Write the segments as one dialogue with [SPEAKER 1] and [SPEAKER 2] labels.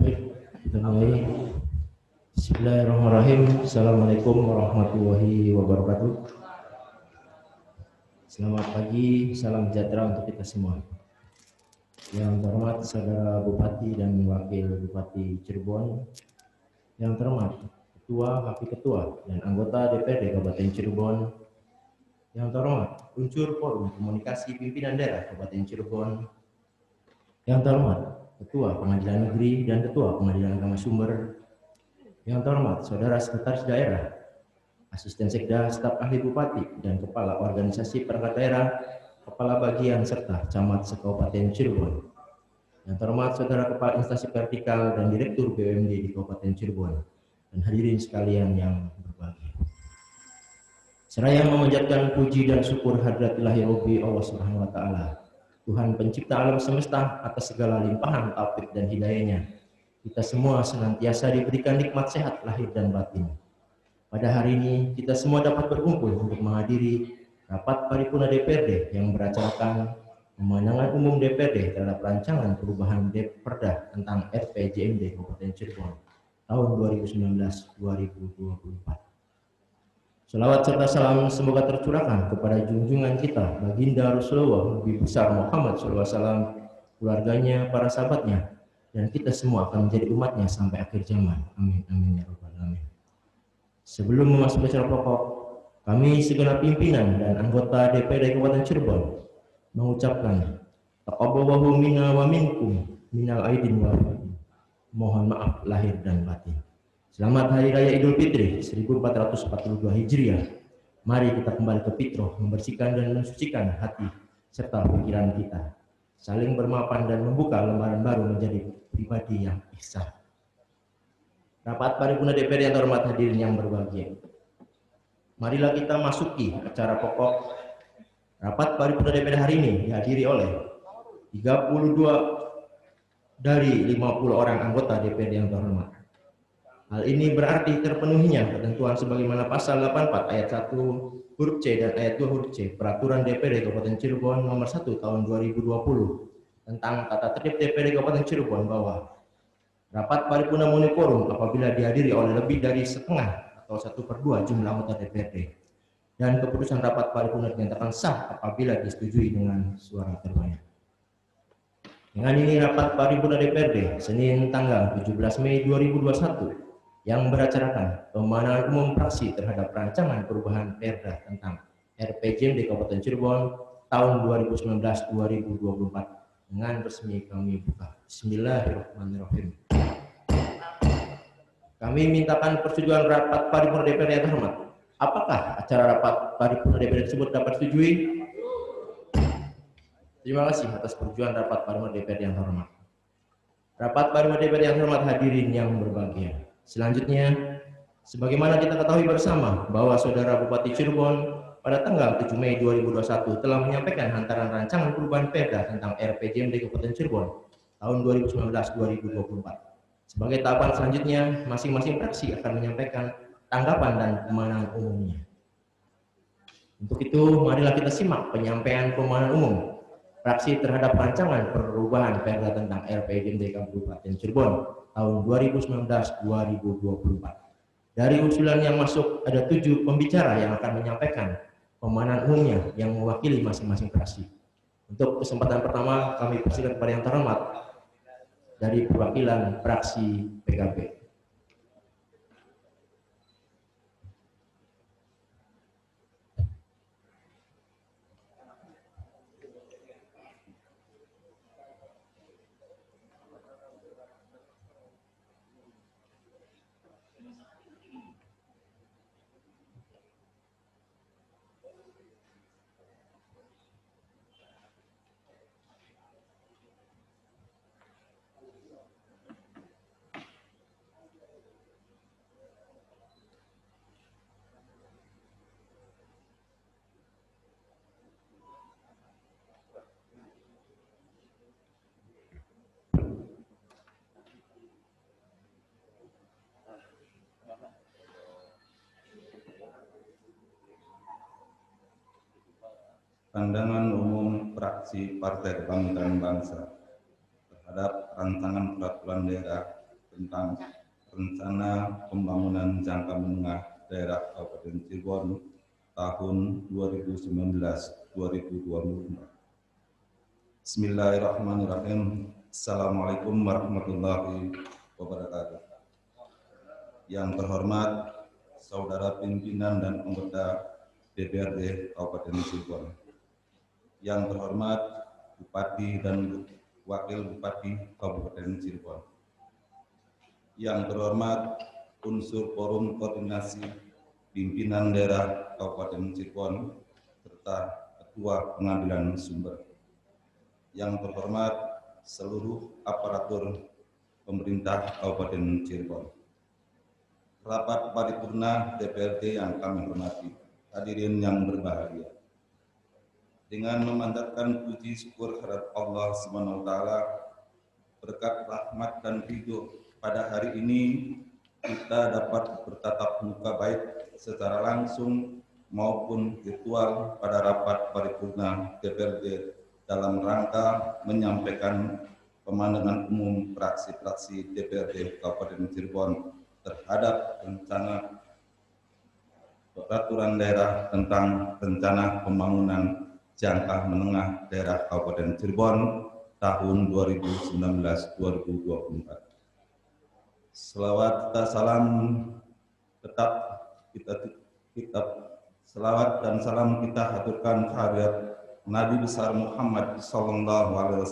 [SPEAKER 1] Baik, kita mulai. Bismillahirrahmanirrahim. Assalamualaikum warahmatullahi wabarakatuh. Selamat pagi, salam sejahtera untuk kita semua. Yang terhormat Saudara Bupati dan Wakil Bupati Cirebon, yang terhormat Ketua, Wakil Ketua, dan anggota DPRD Kabupaten Cirebon, yang terhormat unsur Forum Komunikasi Pimpinan Daerah Kabupaten Cirebon, yang terhormat Ketua Pengadilan Negeri dan Ketua Pengadilan Agama Sumber, yang terhormat Saudara Sekretaris Daerah, Asisten Sekda, Staf Ahli Bupati, dan Kepala Organisasi Perangkat Daerah, Kepala Bagian, serta Camat se-Kabupaten Cirebon. Yang terhormat Saudara Kepala Instansi Vertikal dan Direktur BUMD di Kabupaten Cirebon, dan hadirin sekalian yang berbahagia. Seraya memanjatkan puji dan syukur hadirat ilahi Rabbi Allah Subhanahu wa Ta'ala, Tuhan Pencipta alam semesta, atas segala limpahan taufik dan hidayahnya, kita semua senantiasa diberikan nikmat sehat lahir dan batin. Pada hari ini kita semua dapat berkumpul untuk menghadiri rapat paripurna DPRD yang beracarkan pemenangan umum DPRD terhadap rancangan perubahan Perda tentang RPJMD Kabupaten Cirebon tahun 2019-2024. Selawat serta salam semoga tercurahkan kepada junjungan kita Baginda Rasulullah Nabi besar Muhammad SAW, keluarganya, para sahabatnya, dan kita semua akan menjadi umatnya sampai akhir zaman. Amin, amin, ya rabbal alamin. Sebelum memasuki acara pokok, kami segenap pimpinan dan anggota DPRD Kabupaten Cirebon mengucapkan taqabbalallahu minna wa minkum minal aidin wal fatin. Mohon maaf lahir dan batin. Selamat Hari Raya Idul Fitri 1442 Hijriah. Mari kita kembali ke fitrah, membersihkan dan mensucikan hati serta pikiran kita, saling bermaafan dan membuka lembaran baru menjadi pribadi yang ihsan. Rapat paripurna DPRD yang terhormat, hadirin yang berbahagia. Marilah kita masuki acara pokok. Rapat paripurna DPRD hari ini dihadiri oleh 32 dari 50 orang anggota DPRD yang terhormat. Hal ini berarti terpenuhinya ketentuan sebagaimana pasal 84 ayat 1 huruf C dan ayat 2 huruf C Peraturan DPRD Kabupaten Cirebon nomor 1 tahun 2020 tentang tata tertib DPRD Kabupaten Cirebon bahwa rapat paripurna memenuhi quorum apabila dihadiri oleh lebih dari setengah atau 1/2 jumlah anggota DPRD, dan keputusan rapat paripurna dinyatakan sah apabila disetujui dengan suara terbanyak. Dengan ini rapat paripurna DPRD Senin tanggal 17 Mei 2021 yang beracarkan pemenangan umum fraksi terhadap rancangan perubahan Perda tentang RPJMD Kabupaten Cirebon tahun 2019-2024 dengan resmi kami buka. Bismillahirrahmanirrahim. Kami mintakan persetujuan rapat paripurna DPRD yang terhormat. Apakah acara rapat paripurna DPRD tersebut dapat disetujui? Terima kasih atas persetujuan rapat paripurna DPRD yang terhormat. Rapat paripurna DPRD yang terhormat, hadirin yang berbahagia. Selanjutnya, sebagaimana kita ketahui bersama bahwa Saudara Bupati Cirebon pada tanggal 7 Mei 2021 telah menyampaikan hantaran rancangan perubahan Perda tentang RPJMD Kabupaten Cirebon tahun 2019-2024. Sebagai tahapan selanjutnya, masing-masing fraksi akan menyampaikan tanggapan dan pemenangan umumnya. Untuk itu, marilah kita simak penyampaian pemenangan umum fraksi terhadap rancangan perubahan Perda tentang RPJMD Kabupaten Cirebon tahun 2019-2024. Dari usulan yang masuk ada 7 pembicara yang akan menyampaikan pemenangan umumnya yang mewakili masing-masing fraksi. Untuk kesempatan pertama kami persilakan kepada yang terhormat dari perwakilan fraksi PKB.
[SPEAKER 2] Pandangan umum fraksi Partai Kebangkitan Bangsa terhadap rancangan peraturan daerah tentang rencana pembangunan jangka menengah daerah Kabupaten Cirebon tahun 2019-2024. Bismillahirrahmanirrahim. Assalamualaikum warahmatullahi wabarakatuh. Yang terhormat Saudara Pimpinan dan Anggota DPRD Kabupaten Cirebon. Yang terhormat Bupati dan Wakil Bupati Kabupaten Cirebon. Yang terhormat unsur forum koordinasi pimpinan daerah Kabupaten Cirebon serta Ketua Pengadilan Sumber. Yang terhormat seluruh aparatur pemerintah Kabupaten Cirebon. Rapat paripurna DPRD yang kami hormati, hadirin yang berbahagia. Dengan memanjatkan puji syukur kehadirat Allah SWT, berkat rahmat dan ridho pada hari ini kita dapat bertatap muka baik secara langsung maupun virtual pada rapat paripurna DPRD dalam rangka menyampaikan pemandangan umum fraksi-fraksi DPRD Kabupaten Cirebon terhadap rencana peraturan daerah tentang rencana pembangunan jangka menengah daerah Kabupaten Cirebon tahun 2019-2024. Selawat dan salam tetap kita selawat dan salam kita haturkan kehadirat Nabi besar Muhammad SAW,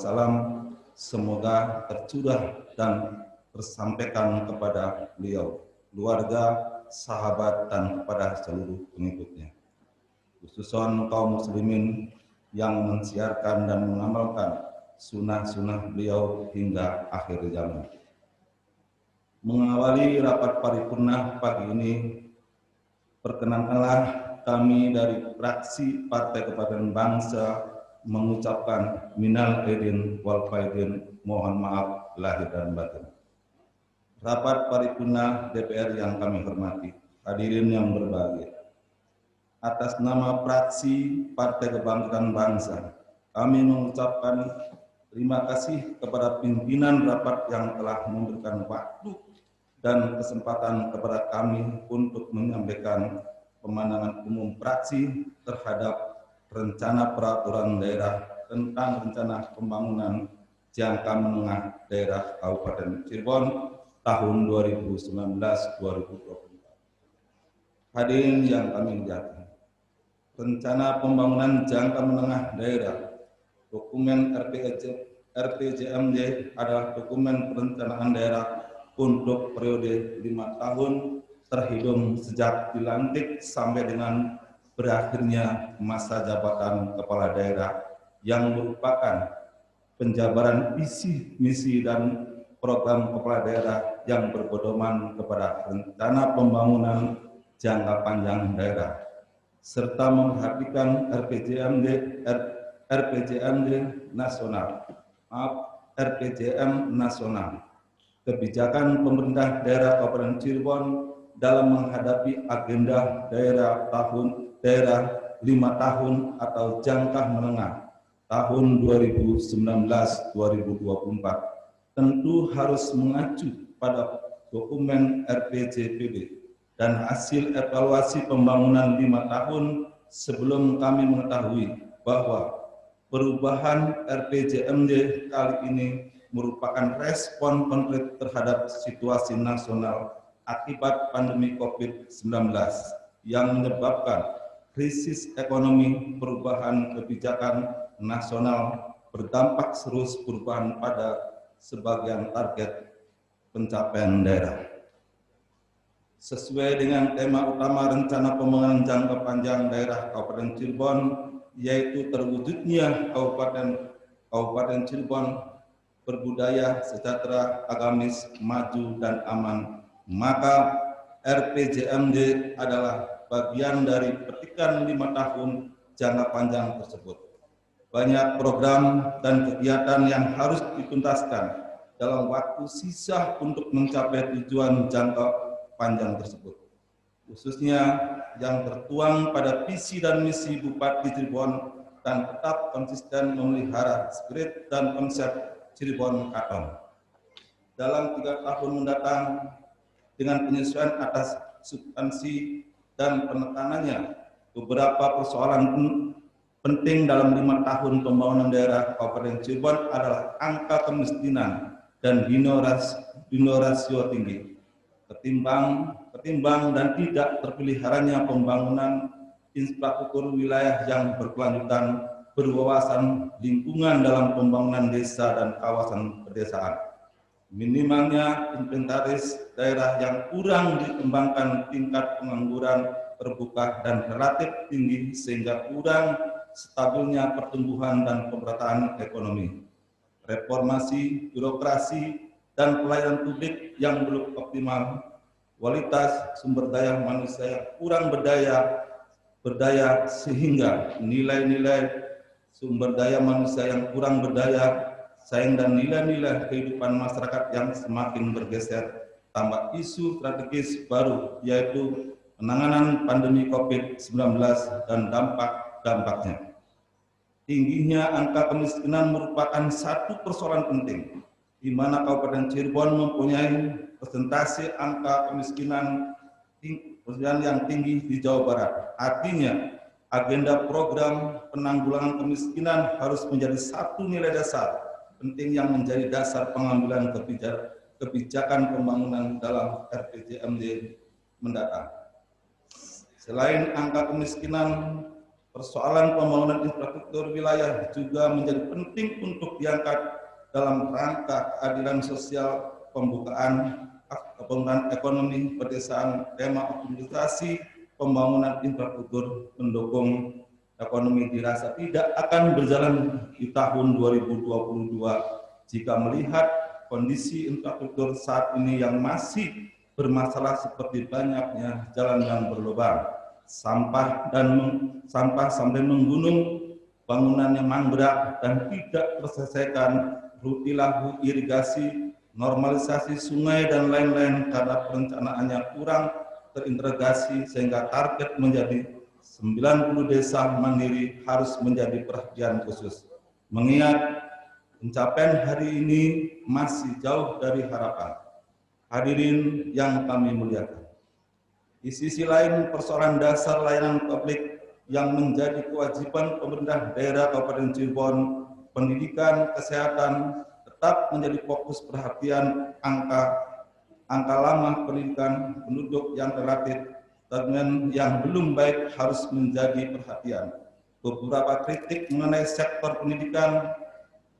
[SPEAKER 2] semoga tercurah dan tersampaikan kepada beliau, keluarga, sahabat, dan kepada seluruh pengikutnya. Khususnya kaum muslimin yang mensiarkan dan mengamalkan sunnah-sunnah beliau hingga akhir zaman. Mengawali rapat paripurna pagi ini, perkenankanlah kami dari fraksi Partai Kebangkitan Bangsa mengucapkan minal aidin wal faidin, mohon maaf lahir dan batin. Rapat paripurna DPR yang kami hormati, hadirin yang berbahagia. Atas nama fraksi Partai Kebangkitan Bangsa, kami mengucapkan terima kasih kepada pimpinan rapat yang telah memberikan waktu dan kesempatan kepada kami untuk menyampaikan pemandangan umum fraksi terhadap rencana peraturan daerah tentang rencana pembangunan jangka menengah daerah Kabupaten Cirebon tahun 2019-2024. Hadirin yang kami muliakan, rencana pembangunan jangka menengah daerah, dokumen RPJMD adalah dokumen perencanaan daerah untuk periode 5 tahun terhitung sejak dilantik sampai dengan berakhirnya masa jabatan kepala daerah, yang merupakan penjabaran visi, misi, dan program kepala daerah yang berpedoman kepada rencana pembangunan jangka panjang daerah, serta memperhatikan RPJM nasional, kebijakan pemerintah daerah Kabupaten Cirebon dalam menghadapi agenda daerah 5 tahun atau jangka menengah tahun 2019-2024 tentu harus mengacu pada dokumen RPJPD dan hasil evaluasi pembangunan 5 tahun sebelum kami mengetahui bahwa perubahan RPJMD kali ini merupakan respon konkret terhadap situasi nasional akibat pandemi COVID-19 yang menyebabkan krisis ekonomi, perubahan kebijakan nasional berdampak serius perubahan pada sebagian target pencapaian daerah. Sesuai dengan tema utama rencana pembangunan jangka panjang daerah Kabupaten Cirebon, yaitu terwujudnya Kabupaten Cirebon berbudaya, sejahtera, agamis, maju, dan aman, maka RPJMD adalah bagian dari petikan 5 tahun jangka panjang tersebut. Banyak program dan kegiatan yang harus dituntaskan dalam waktu sisa untuk mencapai tujuan jangka panjang tersebut, khususnya yang tertuang pada visi dan misi Bupati Cirebon, dan tetap konsisten memelihara spirit dan konsep Cirebon Katon. Dalam 3 tahun mendatang, dengan penyesuaian atas substansi dan penekanannya, beberapa persoalan penting dalam 5 tahun pembangunan daerah Kabupaten Cirebon adalah angka kemiskinan dan dino rasio tinggi, ketimbang dan tidak terpeliharanya pembangunan infrastruktur wilayah yang berkelanjutan, berwawasan lingkungan dalam pembangunan desa dan kawasan pedesaan. Minimalnya inventaris daerah yang kurang dikembangkan, tingkat pengangguran terbuka dan relatif tinggi sehingga kurang stabilnya pertumbuhan dan pemerataan ekonomi. Reformasi birokrasi dan pelayanan publik yang belum optimal, kualitas sumber daya manusia yang kurang berdaya sehingga nilai-nilai sumber daya manusia yang kurang berdaya saing dan nilai-nilai kehidupan masyarakat yang semakin bergeser, tambah isu strategis baru yaitu penanganan pandemi COVID-19 dan dampak-dampaknya. Tingginya angka kemiskinan merupakan satu persoalan penting, di mana Kabupaten Cirebon mempunyai persentase angka kemiskinan yang tinggi di Jawa Barat. Artinya, agenda program penanggulangan kemiskinan harus menjadi satu nilai dasar penting yang menjadi dasar pengambilan kebijakan pembangunan dalam RPJMD mendatang. Selain angka kemiskinan, persoalan pembangunan infrastruktur wilayah juga menjadi penting untuk diangkat dalam rangka keadilan sosial, pembukaan ekonomi pedesaan, tema optimisasi pembangunan infrastruktur pendukung ekonomi dirasa tidak akan berjalan di tahun 2022 jika melihat kondisi infrastruktur saat ini yang masih bermasalah seperti banyaknya jalan yang berlubang, sampah sampai menggunung, bangunannya mangkrak dan tidak terselesaikan, rutilahu irigasi, normalisasi sungai dan lain-lain karena perencanaannya kurang terintegrasi sehingga target menjadi 90 desa mandiri harus menjadi perhatian khusus. Mengingat pencapaian hari ini masih jauh dari harapan. Hadirin yang kami muliakan. Di sisi lain, persoalan dasar layanan publik yang menjadi kewajiban pemerintah daerah Kabupaten Cirebon, pendidikan, kesehatan, tetap menjadi fokus perhatian. Angka lama pendidikan penduduk yang relatif dengan yang belum baik harus menjadi perhatian. Beberapa kritik mengenai sektor pendidikan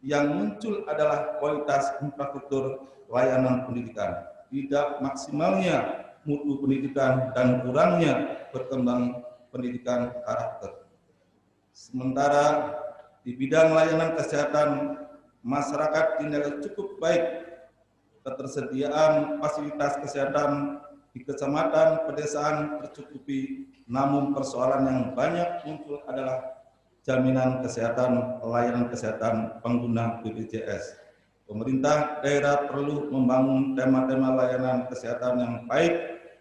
[SPEAKER 2] yang muncul adalah kualitas infrastruktur layanan pendidikan, tidak maksimalnya mutu pendidikan dan kurangnya berkembang pendidikan karakter. Sementara di bidang layanan kesehatan, masyarakat dinilai cukup baik, ketersediaan fasilitas kesehatan di kecamatan pedesaan tercukupi, namun persoalan yang banyak muncul adalah jaminan kesehatan, layanan kesehatan pengguna BPJS. Pemerintah daerah perlu membangun tema-tema layanan kesehatan yang baik,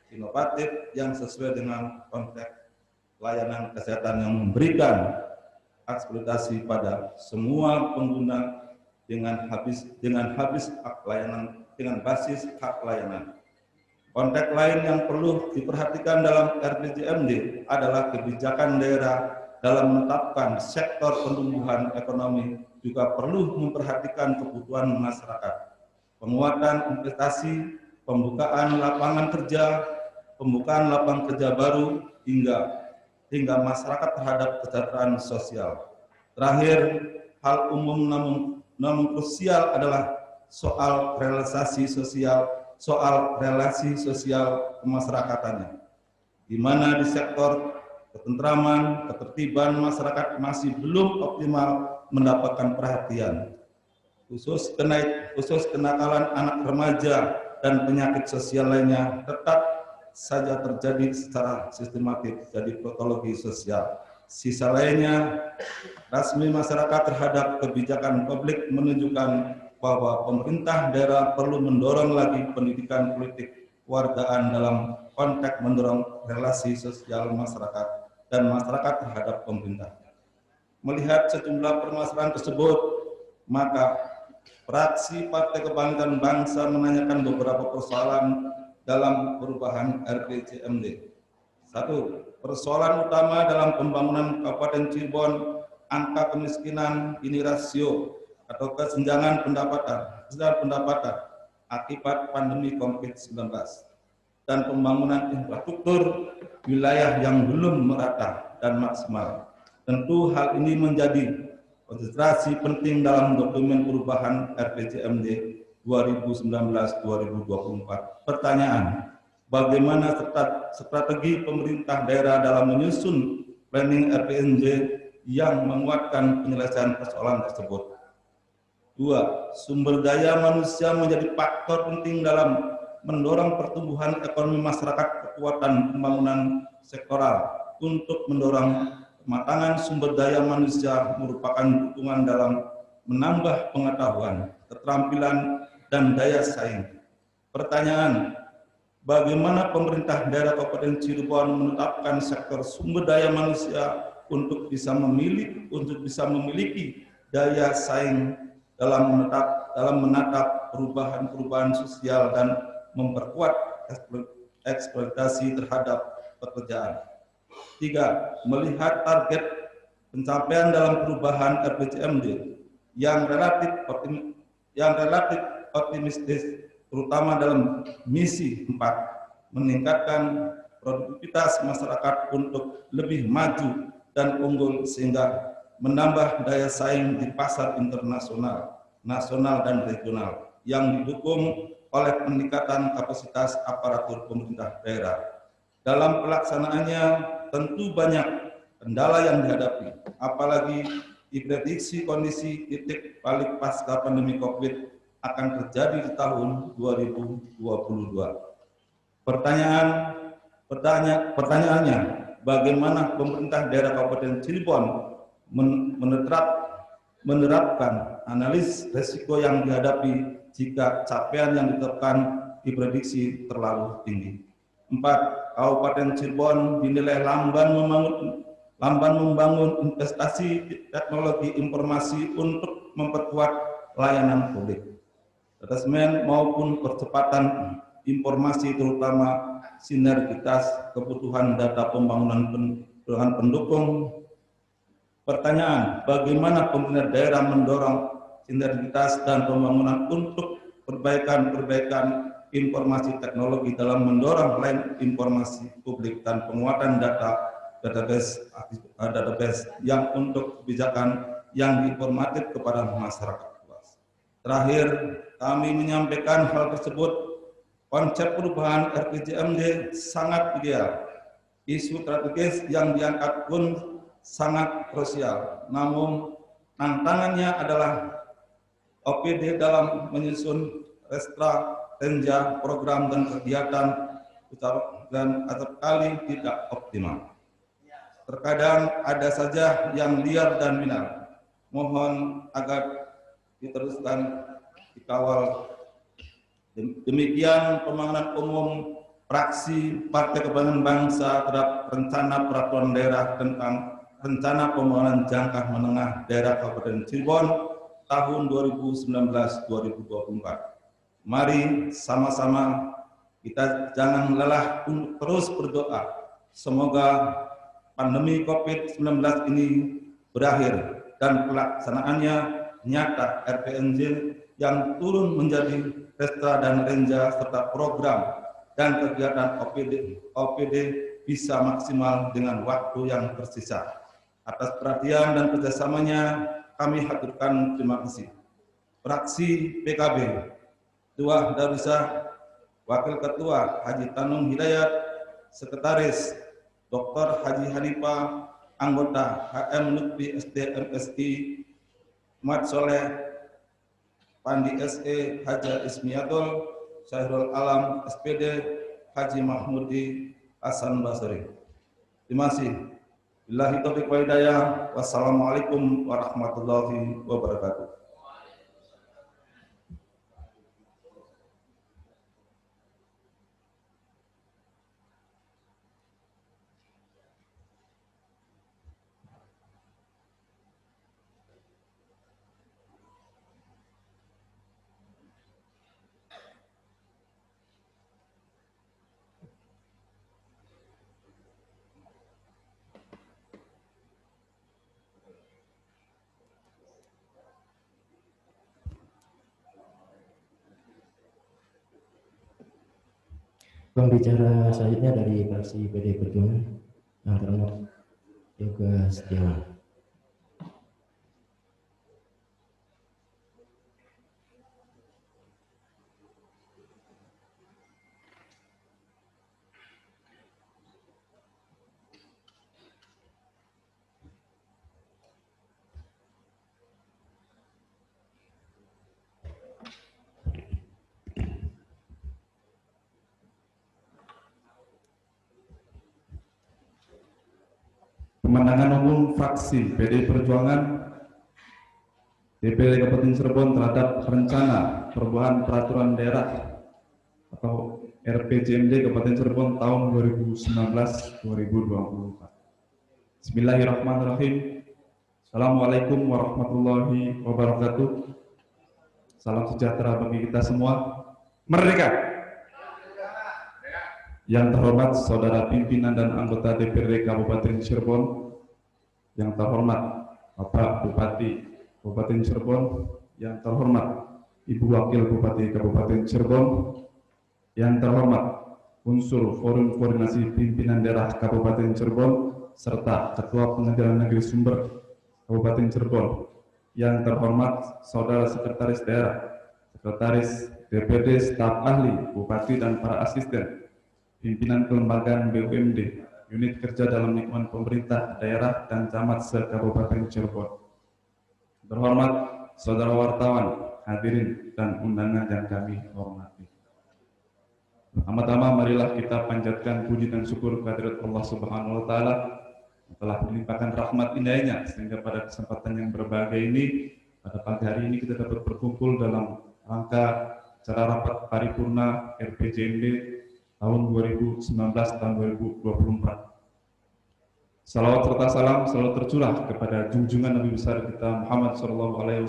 [SPEAKER 2] inovatif, yang sesuai dengan konteks layanan kesehatan yang memberikan akselerasi pada semua pengguna dengan basis hak layanan. Konteks lain yang perlu diperhatikan dalam RPJMD adalah kebijakan daerah dalam menetapkan sektor pertumbuhan ekonomi juga perlu memperhatikan kebutuhan masyarakat. Penguatan investasi, pembukaan lapangan kerja baru hingga masyarakat terhadap kesejahteraan sosial. Terakhir, hal umum namun krusial adalah soal relasi sosial kemasyarakatan, di mana di sektor ketentraman, ketertiban masyarakat masih belum optimal mendapatkan perhatian. Khusus kenakalan anak remaja dan penyakit sosial lainnya tetap saja terjadi secara sistematik jadi patologi sosial. Sisa lainnya, rasmi masyarakat terhadap kebijakan publik menunjukkan bahwa pemerintah daerah perlu mendorong lagi pendidikan politik kewargaan dalam konteks mendorong relasi sosial masyarakat dan masyarakat terhadap pemerintah. Melihat sejumlah permasalahan tersebut, maka Fraksi Partai Kebangkitan Bangsa menanyakan beberapa persoalan dalam perubahan RPJMD. 1. Persoalan utama dalam pembangunan Kabupaten Cirebon, angka kemiskinan ini rasio atau kesenjangan pendapatan akibat pandemi COVID-19 dan pembangunan infrastruktur wilayah yang belum merata dan maksimal. Tentu hal ini menjadi konsentrasi penting dalam dokumen perubahan RPJMD 2019-2024. Pertanyaan, bagaimana strategi pemerintah daerah dalam menyusun planning RPJMD yang menguatkan penyelesaian persoalan tersebut? 2. Sumber daya manusia menjadi faktor penting dalam mendorong pertumbuhan ekonomi masyarakat. Kekuatan pembangunan sektoral untuk mendorong kematangan sumber daya manusia merupakan dukungan dalam menambah pengetahuan, keterampilan, dan daya saing. Pertanyaan, bagaimana pemerintah daerah Kabupaten Cirebon menetapkan sektor sumber daya manusia untuk bisa memiliki daya saing dalam menatap perubahan sosial dan memperkuat eksploitasi terhadap pekerjaan. 3. Melihat target pencapaian dalam perubahan RPJMD yang relatif optimistis, terutama dalam misi 4, meningkatkan produktivitas masyarakat untuk lebih maju dan unggul sehingga menambah daya saing di pasar internasional, nasional, dan regional yang didukung oleh peningkatan kapasitas aparatur pemerintah daerah. Dalam pelaksanaannya tentu banyak kendala yang dihadapi, apalagi diprediksi kondisi titik balik pasca pandemi COVID akan terjadi di tahun 2022. Pertanyaannya, bagaimana pemerintah daerah Kabupaten Cirebon menerapkan analis risiko yang dihadapi jika capaian yang ditetapkan diprediksi terlalu tinggi? 4. Kabupaten Cirebon dinilai lamban membangun investasi teknologi informasi untuk memperkuat layanan publik, assessment maupun percepatan informasi, terutama sinergitas kebutuhan data pembangunan pendukung. Pertanyaan, bagaimana pemerintah daerah mendorong sinergitas dan pembangunan untuk perbaikan informasi teknologi dalam mendorong lain informasi publik dan penguatan database yang untuk kebijakan yang informatif kepada masyarakat luas. Terakhir, kami menyampaikan hal tersebut, konsep perubahan RPJMD sangat ideal. Isu strategis yang diangkat pun sangat krusial. Namun tantangannya adalah OPD dalam menyusun renja program dan kegiatan dan kali tidak optimal. Terkadang ada saja yang liar dan minor. Mohon agar diteruskan dikawal. Demikian pembangunan umum fraksi Partai Kebangkitan Bangsa terhadap rencana peraturan daerah tentang rencana pembangunan jangka menengah daerah Kabupaten Cirebon tahun 2019-2024. Mari sama-sama kita jangan lelah untuk terus berdoa. Semoga pandemi COVID-19 ini berakhir dan pelaksanaannya nyata. RPJMD yang turun menjadi restra dan renja serta program dan kegiatan OPD bisa maksimal dengan waktu yang tersisa. Atas perhatian dan kerjasamanya kami haturkan terima kasih. Fraksi PKB, Ketua Darusah, Wakil Ketua Haji Tanung Hidayat, Sekretaris Dr. Haji Hanifah, Anggota HM Lutfi SDMSI, Mat Soleh, Pandi SE, Haja Ismiatul, Syahrul Alam SPD, Haji Mahmudi, Hasan Basri. Terima kasih. Billahi taufiq wal hidayah. Wassalamualaikum warahmatullahi wabarakatuh.
[SPEAKER 1] Pembicara selanjutnya dari fraksi PD Perjuangan yang terhormat Yoga Setiawan.
[SPEAKER 2] Pemenangan umum fraksi PD Perjuangan DPD Kabupaten Cirebon terhadap rencana perubahan peraturan daerah atau RPJMD Kabupaten Cirebon tahun 2019-2024. Bismillahirrahmanirrahim. Assalamualaikum warahmatullahi wabarakatuh. Salam sejahtera bagi kita semua. Merdeka! Yang terhormat saudara pimpinan dan anggota DPRD Kabupaten Cirebon, yang terhormat Bapak Bupati Kabupaten Cirebon, yang terhormat Ibu Wakil Bupati Kabupaten Cirebon, yang terhormat unsur Forum Koordinasi Pimpinan Daerah Kabupaten Cirebon, serta Ketua Pengadilan Negeri Sumber Kabupaten Cirebon, yang terhormat saudara Sekretaris Daerah, Sekretaris DPD, staf ahli, Bupati dan para asisten, pimpinan kelembagaan BUMD, unit kerja dalam lingkungan pemerintah daerah dan camat se-Kabupaten Cirebon. Terhormat saudara wartawan, hadirin dan undangan yang kami hormati. Pertama-tama marilah kita panjatkan puji dan syukur kehadirat Allah Subhanahu wa taala yang telah melimpahkan rahmat indahnya sehingga pada kesempatan yang berbahagia ini, pada pagi hari ini kita dapat berkumpul dalam rangka acara rapat paripurna RPJMD tahun 2019 tahun 2024. Salawat serta salam selalu tercurah kepada junjungan Nabi besar kita Muhammad SAW,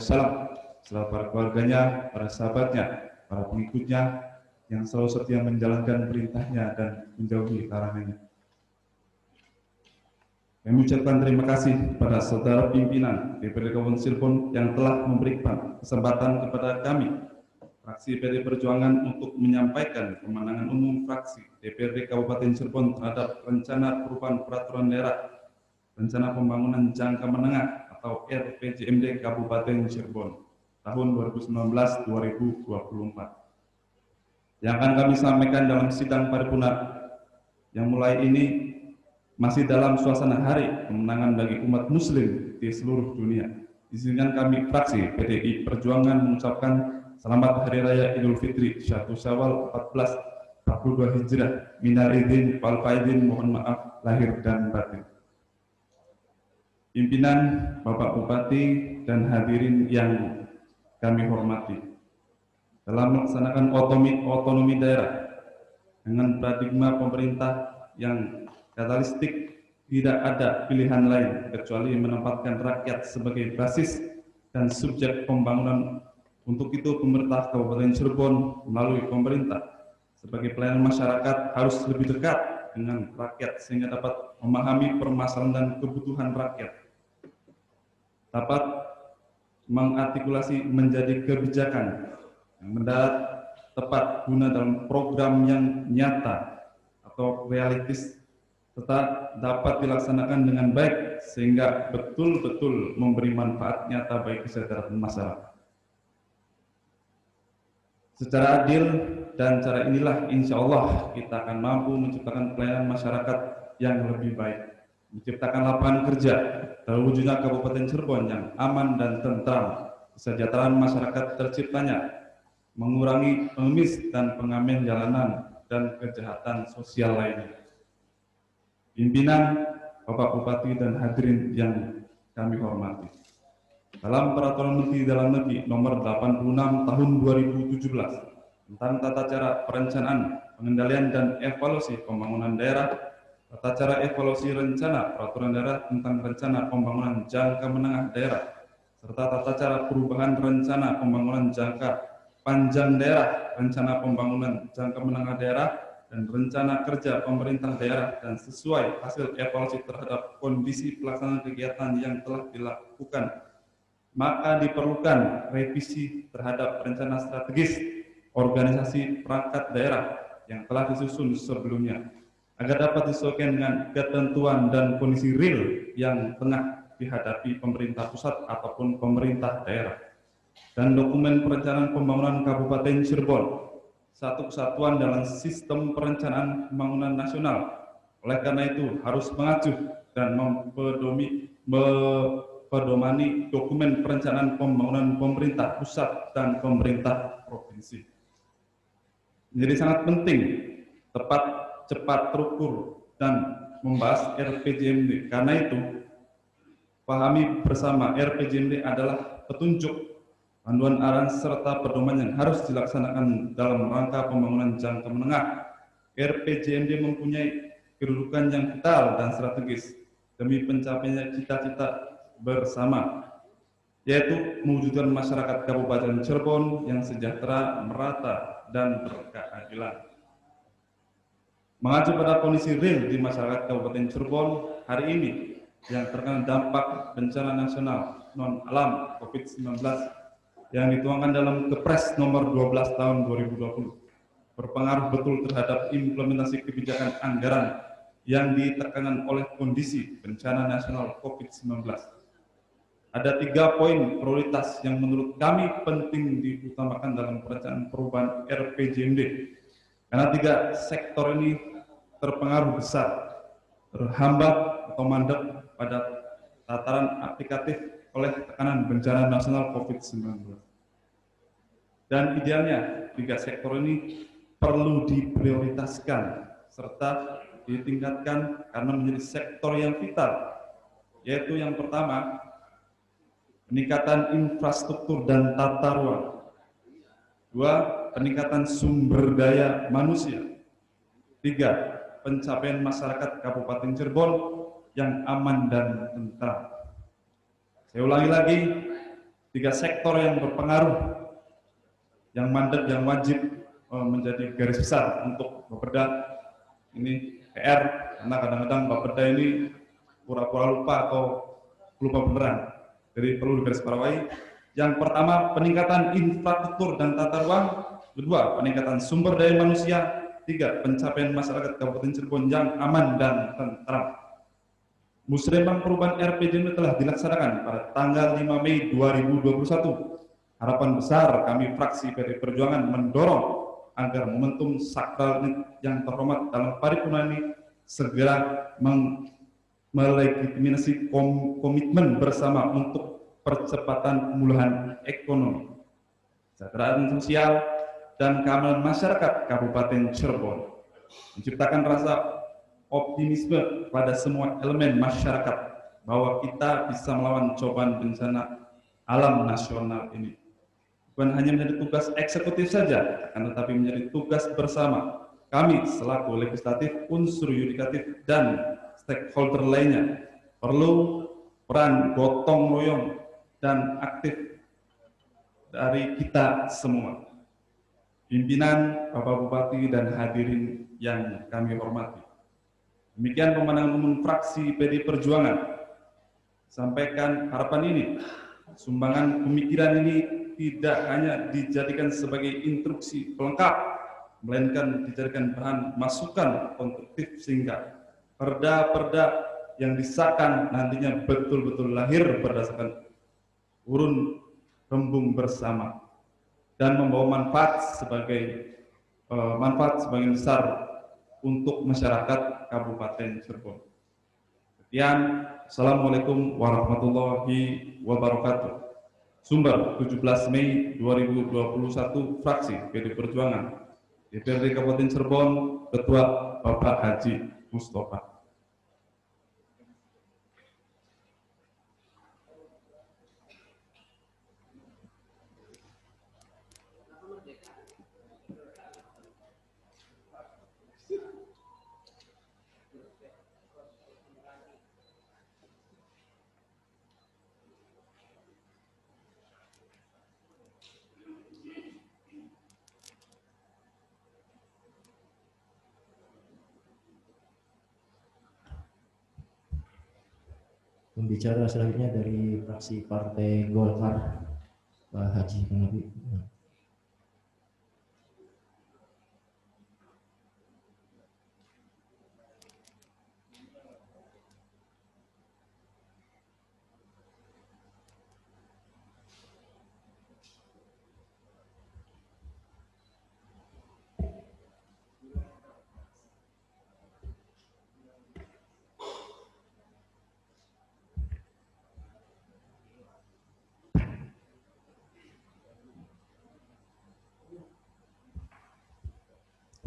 [SPEAKER 2] serta para keluarganya, para sahabatnya, para pengikutnya yang selalu setia menjalankan perintahnya dan menjauhi larangannya. Kami ucapkan terima kasih kepada saudara pimpinan DPRD Kabupaten Cirebon yang telah memberikan kesempatan kepada kami fraksi PD Perjuangan untuk menyampaikan pemenangan umum fraksi DPRD Kabupaten Cirebon terhadap rencana perubahan peraturan daerah, rencana pembangunan jangka menengah atau RPJMD Kabupaten Cirebon tahun 2019-2024. Yang akan kami sampaikan dalam sidang paripurna yang mulai ini masih dalam suasana hari kemenangan bagi umat muslim di seluruh dunia. Izinkan kami fraksi PDI Perjuangan mengucapkan selamat Hari Raya Idul Fitri 1 Syawal 1442 Hijrah. Minal aidin wal faizin, mohon maaf lahir dan batin. Pimpinan, Bapak Bupati dan hadirin yang kami hormati, dalam melaksanakan otonomi daerah dengan paradigma pemerintah yang katalistik, tidak ada pilihan lain kecuali menempatkan rakyat sebagai basis dan subjek pembangunan. Untuk itu, pemerintah Kabupaten Cirebon melalui pemerintah sebagai pelayanan masyarakat harus lebih dekat dengan rakyat sehingga dapat memahami permasalahan dan kebutuhan rakyat, dapat mengartikulasi menjadi kebijakan yang mendarat, tepat guna dalam program yang nyata atau realistis, serta dapat dilaksanakan dengan baik sehingga betul-betul memberi manfaat nyata bagi kesejahteraan masyarakat. Secara adil dan cara inilah insya Allah kita akan mampu menciptakan pelayanan masyarakat yang lebih baik, menciptakan lapangan kerja, terwujudnya Kabupaten Cirebon yang aman dan tentram, kesejahteraan masyarakat terciptanya, mengurangi pengemis dan pengamen jalanan dan kejahatan sosial lainnya. Pimpinan, Bapak Bupati dan hadirin yang kami hormati, dalam Peraturan Menteri Dalam Negeri Nomor 86 Tahun 2017 tentang tata cara perencanaan, pengendalian dan evaluasi pembangunan daerah, tata cara evaluasi rencana peraturan daerah tentang rencana pembangunan jangka menengah daerah, serta tata cara perubahan rencana pembangunan jangka panjang daerah, rencana pembangunan jangka menengah daerah, dan rencana kerja pemerintah daerah, dan sesuai hasil evaluasi terhadap kondisi pelaksanaan kegiatan yang telah dilakukan, maka diperlukan revisi terhadap rencana strategis organisasi perangkat daerah yang telah disusun sebelumnya agar dapat disesuaikan dengan ketentuan dan kondisi real yang tengah dihadapi pemerintah pusat ataupun pemerintah daerah. Dan dokumen perencanaan pembangunan Kabupaten Cirebon, satu kesatuan dalam sistem perencanaan pembangunan nasional. Oleh karena itu harus mengacu dan mempedomani dokumen perencanaan pembangunan pemerintah pusat dan pemerintah provinsi. Menjadi sangat penting, tepat, cepat, terukur, dan membahas RPJMD. Karena itu, pahami bersama RPJMD adalah petunjuk, panduan arah, serta pedoman yang harus dilaksanakan dalam rangka pembangunan jangka menengah. RPJMD mempunyai kedudukan yang vital dan strategis demi pencapaian cita-cita bersama, yaitu mewujudkan masyarakat Kabupaten Cirebon yang sejahtera, merata, dan berkeadilan. Mengacu pada kondisi real di masyarakat Kabupaten Cirebon hari ini yang terkena dampak bencana nasional non-alam COVID-19 yang dituangkan dalam Kepres nomor 12 tahun 2020, berpengaruh betul terhadap implementasi kebijakan anggaran yang ditekankan oleh kondisi bencana nasional COVID-19. Ada 3 poin prioritas yang menurut kami penting diutamakan dalam perencanaan perubahan RPJMD. Karena 3 sektor ini terpengaruh besar, terhambat atau mandek pada tataran aplikatif oleh tekanan bencana nasional COVID-19. Dan idealnya 3 sektor ini perlu diprioritaskan serta ditingkatkan karena menjadi sektor yang vital, yaitu yang pertama, peningkatan infrastruktur dan tata ruang. 2, peningkatan sumber daya manusia. 3, pencapaian masyarakat Kabupaten Cirebon yang aman dan tentram. Saya ulangi lagi, 3 sektor yang berpengaruh, yang mandek, yang wajib menjadi garis besar untuk Bapeda. Ini PR, karena kadang-kadang Bapeda ini pura-pura lupa atau lupa beneran. Jadi perlu digarisbawahi. Yang pertama, peningkatan infrastruktur dan tata ruang. Kedua, peningkatan sumber daya manusia. 3, pencapaian masyarakat Kabupaten Cirebon yang aman dan tentram. Musrembang perubahan RPJMD telah dilaksanakan pada tanggal 5 Mei 2021. Harapan besar kami fraksi PD Perjuangan mendorong agar momentum sakral yang terhormat dalam paripurna ini segera melegitimasi komitmen bersama untuk percepatan pemulihan ekonomi, kesejahteraan sosial, dan keamanan masyarakat Kabupaten Cirebon, menciptakan rasa optimisme pada semua elemen masyarakat bahwa kita bisa melawan cobaan bencana alam nasional ini. Bukan hanya menjadi tugas eksekutif saja, akan tetapi menjadi tugas bersama kami selaku legislatif, unsur yudikatif, dan stakeholder lainnya. Perlu peran gotong royong dan aktif dari kita semua. Pimpinan, Bapak Bupati, dan hadirin yang kami hormati. Demikian pemandangan umum fraksi PD Perjuangan. Sampaikan harapan ini, sumbangan pemikiran ini tidak hanya dijadikan sebagai instruksi pelengkap, melainkan dijadikan bahan masukan konstruktif sehingga perda-perda yang disahkan nantinya betul-betul lahir berdasarkan urun rembung bersama dan membawa manfaat sebagai besar untuk masyarakat Kabupaten Cirebon. Sekian, Assalamualaikum warahmatullahi wabarakatuh. Sumber 17 Mei 2021, fraksi PD Perjuangan, DPRD Kabupaten Cirebon, Ketua Bapak Haji Mustafa.
[SPEAKER 1] Pembicara selanjutnya dari fraksi Partai Golkar, Pak Haji Nabi.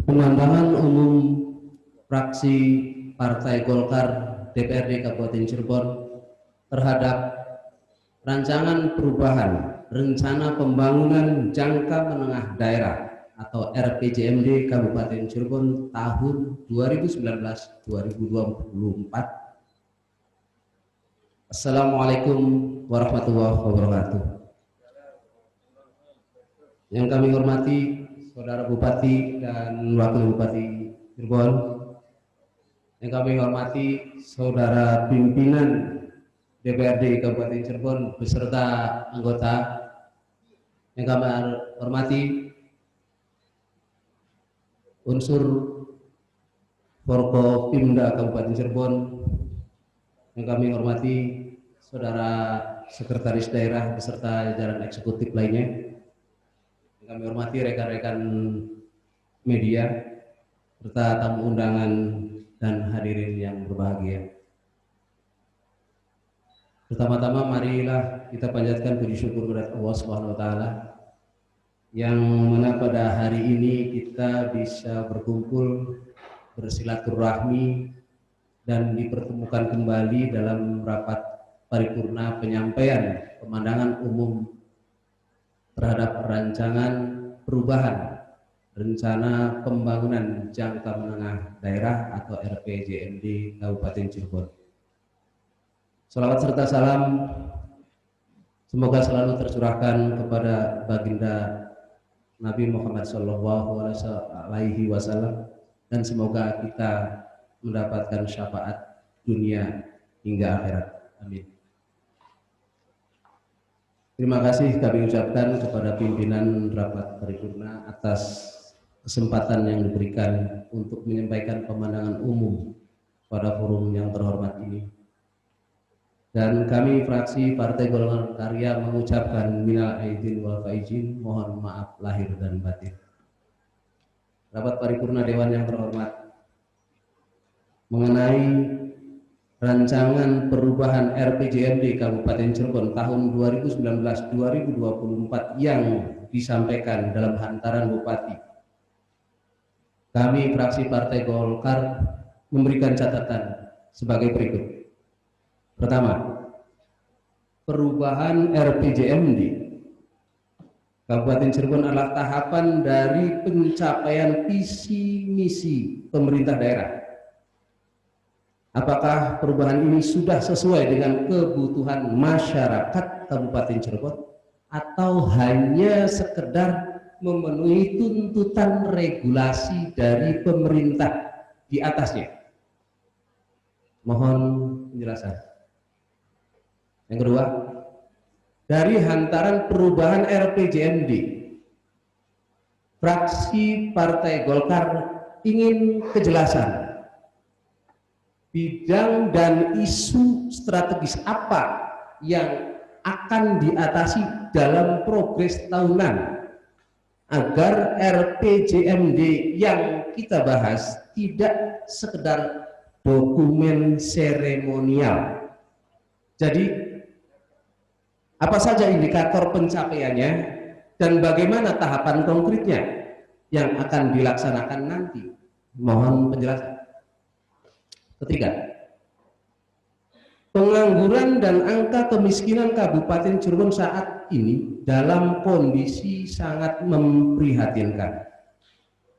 [SPEAKER 3] Pemandangan umum fraksi Partai Golkar DPRD Kabupaten Cirebon terhadap rancangan perubahan rencana pembangunan jangka menengah daerah atau RPJMD Kabupaten Cirebon tahun 2019-2024. Assalamualaikum warahmatullahi wabarakatuh. Yang kami hormati Saudara Bupati dan Wakil Bupati Cirebon, yang kami hormati Saudara Pimpinan DPRD Kabupaten Cirebon beserta anggota, yang kami hormati unsur Forkopimda Kabupaten Cirebon, yang kami hormati Saudara Sekretaris Daerah beserta jajaran eksekutif lainnya, yang kami hormati rekan-rekan media serta tamu undangan dan hadirin yang berbahagia. Pertama-tama marilah kita panjatkan puji syukur kepada Allah Subhanahu wa taala yang mana pada hari ini kita bisa berkumpul, bersilaturahmi dan dipertemukan kembali dalam rapat paripurna penyampaian pemandangan umum terhadap rancangan perubahan rencana pembangunan jangka menengah daerah atau RPJMD Kabupaten Cirebon. Salawat serta salam semoga selalu tercurahkan kepada baginda Nabi Muhammad SAW dan semoga kita mendapatkan syafaat dunia hingga akhirat. Amin. Terima kasih kami ucapkan kepada pimpinan rapat paripurna atas kesempatan yang diberikan untuk menyampaikan pemandangan umum pada forum yang terhormat ini. Dan kami fraksi Partai Golongan Karya mengucapkan minal aidin wal faizin, mohon maaf lahir dan batin. Rapat paripurna Dewan yang terhormat, mengenai rancangan perubahan RPJMD Kabupaten Cirebon tahun 2019-2024 yang disampaikan dalam hantaran Bupati, kami fraksi Partai Golkar memberikan catatan sebagai berikut. Pertama, perubahan RPJMD Kabupaten Cirebon adalah tahapan dari pencapaian visi misi pemerintah daerah. Apakah perubahan ini sudah sesuai dengan kebutuhan masyarakat Kabupaten Cirebon atau hanya sekedar memenuhi tuntutan regulasi dari pemerintah di atasnya? Mohon penjelasan. Yang kedua, dari hantaran perubahan RPJMD, fraksi Partai Golkar ingin kejelasan bidang dan isu strategis apa yang akan diatasi dalam progres tahunan agar RPJMD yang kita bahas tidak sekedar dokumen seremonial. Jadi apa saja indikator pencapaiannya dan bagaimana tahapan konkretnya yang akan dilaksanakan nanti? Mohon penjelasan. Ketiga, pengangguran dan angka kemiskinan Kabupaten Cirebon saat ini dalam kondisi sangat memprihatinkan.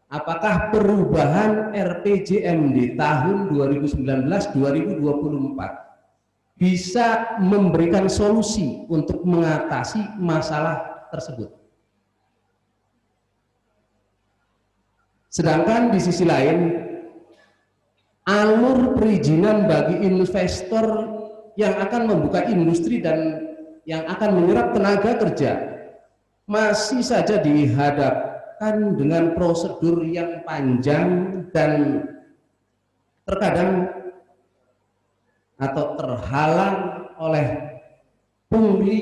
[SPEAKER 3] Apakah perubahan RPJMD tahun 2019-2024 bisa memberikan solusi untuk mengatasi masalah tersebut? Sedangkan di sisi lain, alur perizinan bagi investor yang akan membuka industri dan yang akan menyerap tenaga kerja masih saja dihadapkan dengan prosedur yang panjang dan terkadang atau terhalang oleh pungli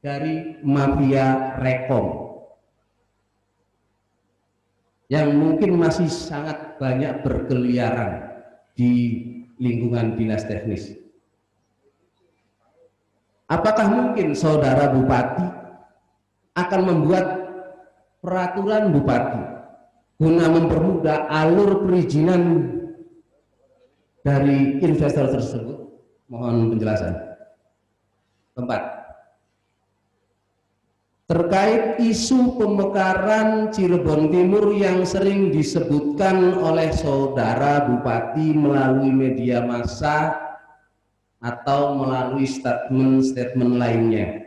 [SPEAKER 3] dari mafia rekom yang mungkin masih sangat banyak berkeliaran di lingkungan dinas teknis. Apakah mungkin Saudara Bupati akan membuat peraturan bupati guna mempermudah alur perizinan dari investor tersebut. Mohon penjelasan. Keempat, terkait isu pemekaran Cirebon Timur yang sering disebutkan oleh saudara Bupati melalui media massa atau melalui statement-statement lainnya.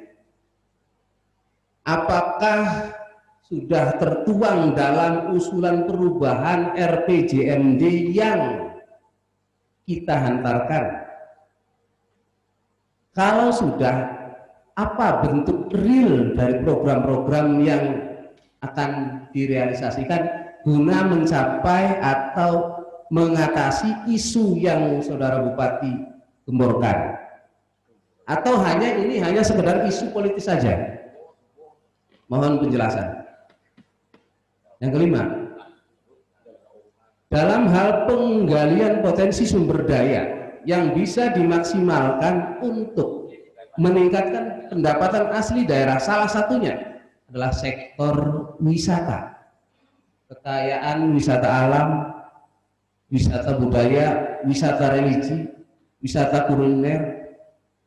[SPEAKER 3] Apakah sudah tertuang dalam usulan perubahan RPJMD yang kita hantarkan? Kalau sudah, apa bentuk real dari program-program yang akan direalisasikan guna mencapai atau mengatasi isu yang saudara Bupati gemborkan? Atau ini hanya sekedar isu politis saja? Mohon penjelasan. Yang kelima, dalam hal penggalian potensi sumber daya yang bisa dimaksimalkan untuk meningkatkan pendapatan asli daerah, salah satunya adalah sektor wisata, kekayaan wisata alam, wisata budaya, wisata religi, wisata kuliner,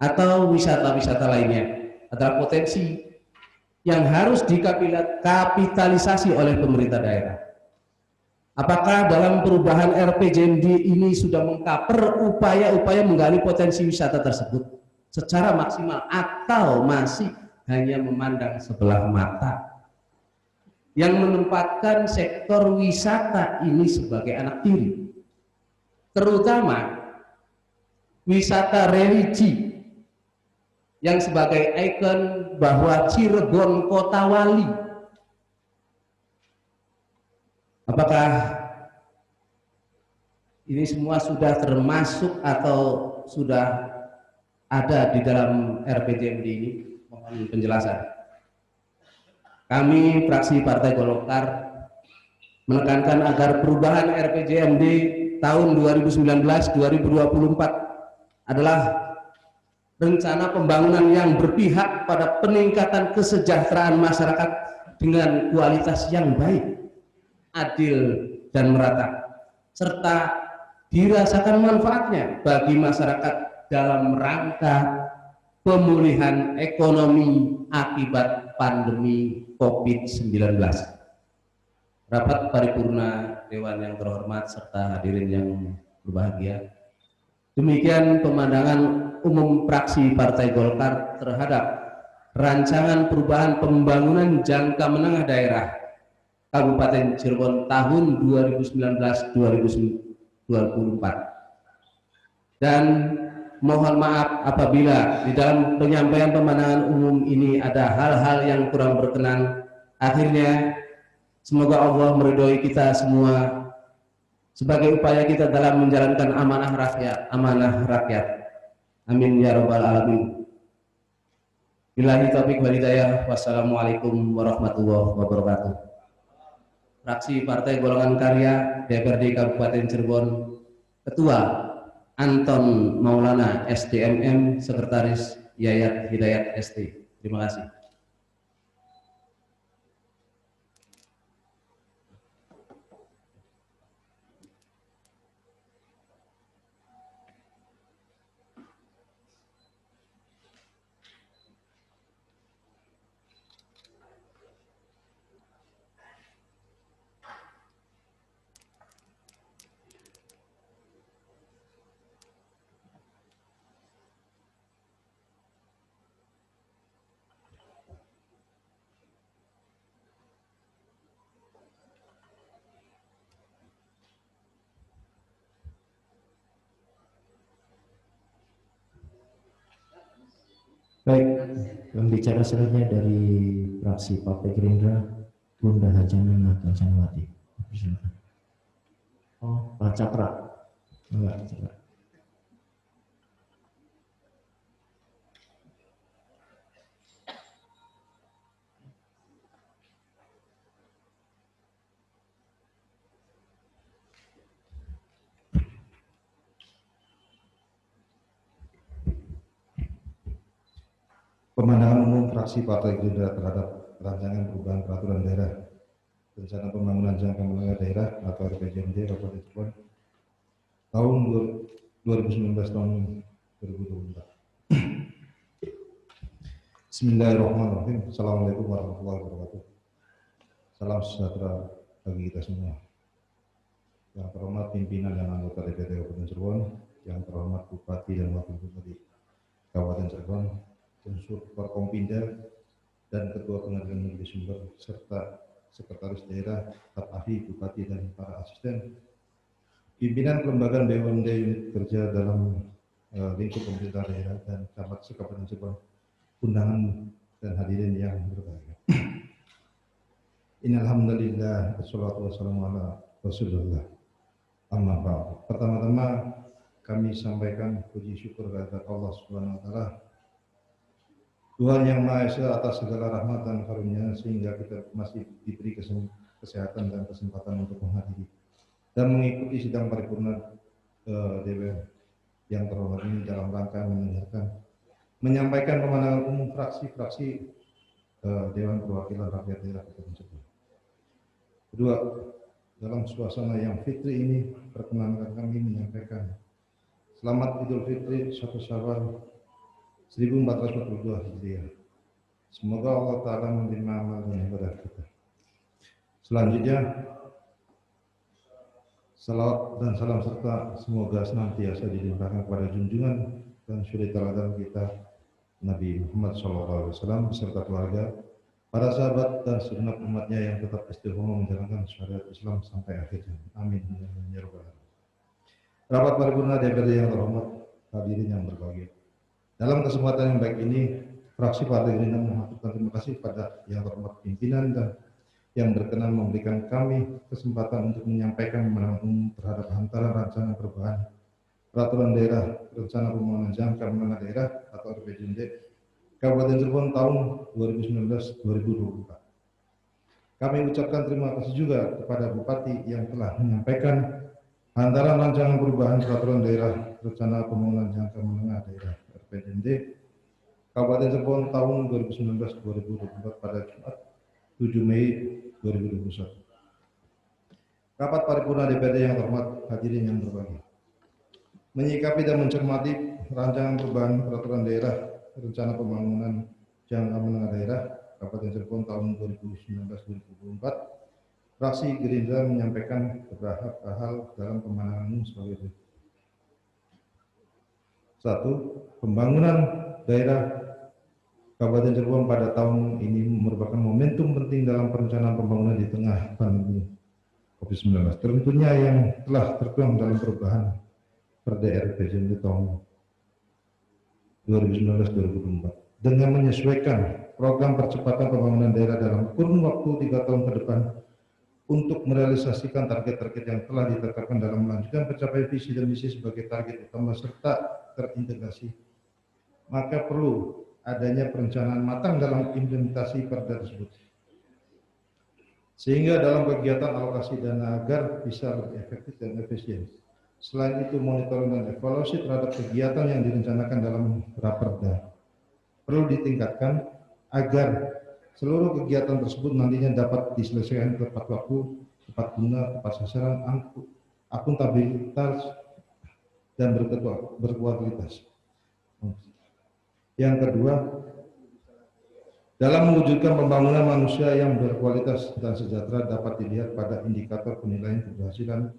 [SPEAKER 3] atau wisata-wisata lainnya adalah potensi yang harus dikapitalisasi oleh pemerintah daerah. Apakah dalam perubahan RPJMD ini sudah mengcover upaya-upaya menggali potensi wisata tersebut secara maksimal, atau masih hanya memandang sebelah mata yang menempatkan sektor wisata ini sebagai anak tiri, terutama wisata religi yang sebagai ikon bahwa Cirebon kota wali? Apakah ini semua sudah termasuk atau sudah ada di dalam RPJMD ini? Mohon penjelasan. Kami fraksi Partai Golkar menekankan agar perubahan RPJMD tahun 2019-2024 adalah rencana pembangunan yang berpihak pada peningkatan kesejahteraan masyarakat dengan kualitas yang baik, adil dan merata, serta dirasakan manfaatnya bagi masyarakat dalam rangka pemulihan ekonomi akibat pandemi COVID-19. Rapat paripurna Dewan yang terhormat serta hadirin yang berbahagia, demikian pemandangan umum fraksi Partai Golkar terhadap rancangan perubahan pembangunan jangka menengah daerah Kabupaten Cirebon tahun 2019-2024, dan mohon maaf apabila di dalam penyampaian pemandangan umum ini ada hal-hal yang kurang berkenan. Akhirnya semoga Allah meridhoi kita semua sebagai upaya kita dalam menjalankan amanah rakyat. Amin ya rabbal alamin. Billahi taufiq wal hidayah. Wassalamualaikum warahmatullahi wabarakatuh. Fraksi Partai Golongan Karya DPRD Kabupaten Cirebon, Ketua Anton Maulana SDMM, Sekretaris Yayat Hidayat ST. Terima kasih.
[SPEAKER 1] Baik, pembicara selanjutnya dari fraksi Partai Gerindra, Bunda Hajana Kancanwati. Oh, Pak Cakra. Enggak, Cakra.
[SPEAKER 4] Pemandangan umum fraksi Partai Gerindra terhadap rancangan perubahan peraturan daerah Rencana Pembangunan Jangka Menengah Daerah atau RPJMD Kabupaten Cirebon tahun 2019 tahun 2024. Bismillahirrahmanirrahim. Assalamualaikum warahmatullahi wabarakatuh. Salam sejahtera bagi kita semua. Yang terhormat pimpinan dan anggota DPD Kabupaten Cirebon, yang terhormat Bupati dan Wakil Bupati Kabupaten Cirebon, unsur Forkompinda dan Ketua Pengadilan Negeri Sumber, serta Sekretaris Daerah, staf ahli, Bupati dan para asisten, pimpinan kelembagaan BUMD unit kerja dalam lingkup pemerintah daerah dan camat se-Kabupaten Cirebon, undangan dan hadirin yang berbahagia. Innalhamdulillah, wassalatu wassalamu ala Rasulullah. Amma ba'du. Pertama-tama kami sampaikan puji syukur kepada Allah Subhanahu wa taala, Tuhan yang Maha Esa, atas segala rahmat dan karunia sehingga kita masih diberi kesehatan dan kesempatan untuk menghadiri dan mengikuti sidang paripurna DPR yang terhormat ini dalam rangka menyampaikan pemandangan umum fraksi-fraksi Dewan Perwakilan Rakyat Daerah Kabupaten Cirebon. Kedua, dalam suasana yang fitri ini, perkenankan kami menyampaikan Selamat Idul Fitri 1 Syawal 1442 Hijriah. Semoga Allah Ta'ala menerima amal dan ibadah kita. Selanjutnya, salawat dan salam serta semoga senantiasa dilimpahkan kepada junjungan dan suri teladan kita Nabi Muhammad SAW beserta keluarga, para sahabat dan segenap umatnya yang tetap istiqomah menjalankan syariat Islam sampai akhir zaman. Amin. Ya Rabbal Alamin. Rapat paripurna DPRD yang terhormat, hadirin yang berbahagia. Dalam kesempatan yang baik ini, fraksi Partai Gerindra mengaturkan terima kasih kepada yang terhormat pimpinan dan yang berkenan memberikan kami kesempatan untuk menyampaikan pemandangan umum terhadap hantaran rancangan perubahan peraturan daerah rencana pembangunan jangka menengah daerah atau RPJMD Kabupaten Cirebon tahun 2019-2024. Kami ucapkan terima kasih juga kepada Bupati yang telah menyampaikan hantaran rancangan perubahan peraturan daerah rencana pembangunan jangka menengah daerah RPJMD Kabupaten Cirebon tahun 2019-2024 pada Jumat 7 Mei 2021. Rapat paripurna DPRD yang terhormat, hadirin yang berbahagia. Menyikapi dan mencermati rancangan perubahan peraturan daerah rencana pembangunan jangka menengah daerah Kabupaten Cirebon tahun 2019-2024, fraksi Gerindra menyampaikan beberapa hal dalam pemandangan umum sebagai berikut. 1. Pembangunan daerah Kabupaten Cirebon pada tahun ini merupakan momentum penting dalam perencanaan pembangunan di tengah pandemi COVID-19. Tentunya yang telah tertuang dalam perubahan Perda RPJMD tahun 2019-2024 dengan menyesuaikan program percepatan pembangunan daerah dalam kurun waktu 3 tahun ke depan untuk merealisasikan target-target yang telah ditetapkan dalam melanjutkan pencapaian visi dan misi sebagai target utama serta terintegrasi. Maka perlu adanya perencanaan matang dalam implementasi perda tersebut, sehingga dalam kegiatan alokasi dana agar bisa lebih efektif dan efisien. Selain itu, monitoring dan evaluasi terhadap kegiatan yang direncanakan dalam raperda perlu ditingkatkan agar seluruh kegiatan tersebut nantinya dapat diselesaikan tepat waktu, tepat guna, tepat sasaran, akuntabilitas, dan berkualitas. Yang kedua, dalam mewujudkan pembangunan manusia yang berkualitas dan sejahtera dapat dilihat pada indikator penilaian keberhasilan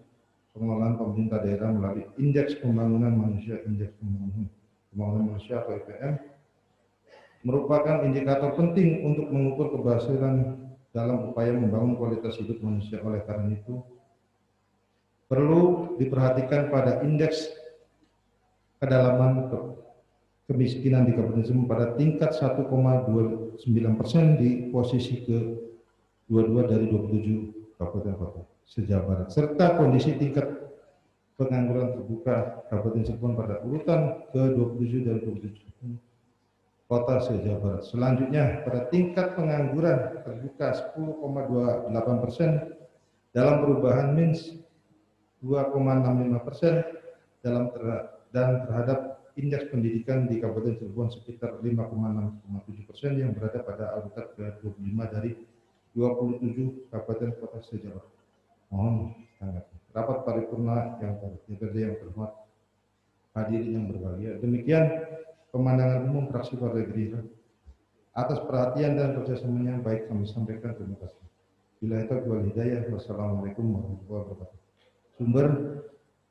[SPEAKER 4] pengelolaan pemerintah daerah melalui Indeks Pembangunan Manusia, atau IPM, merupakan indikator penting untuk mengukur keberhasilan dalam upaya membangun kualitas hidup manusia. Oleh karena itu, perlu diperhatikan pada indeks kedalaman kemiskinan di Kabupaten Cirebon pada tingkat 1,29% di posisi ke-22 dari 27 kabupaten kota se-Jawa Barat, serta kondisi tingkat pengangguran terbuka Kabupaten Cirebon pada urutan ke-27 dari 27 kota se-Jawa Barat. Selanjutnya, pada tingkat pengangguran terbuka 10,28% dalam perubahan minus 2,65% dan terhadap indeks pendidikan di Kabupaten Cirebon sekitar 5,6,7% yang berada pada urutan ke-25 dari 27 Kabupaten Kota se-Jawa. Mohon tanggapan. Rapat paripurna yang terhormat, hadirin yang berbahagia. Demikian pemandangan umum fraksi Partai Gerindra. Atas perhatian dan kerjasamanya baik kami sampaikan terima kasih. Billahi taufiq wal hidayah. Wassalamualaikum warahmatullahi wabarakatuh. Sumber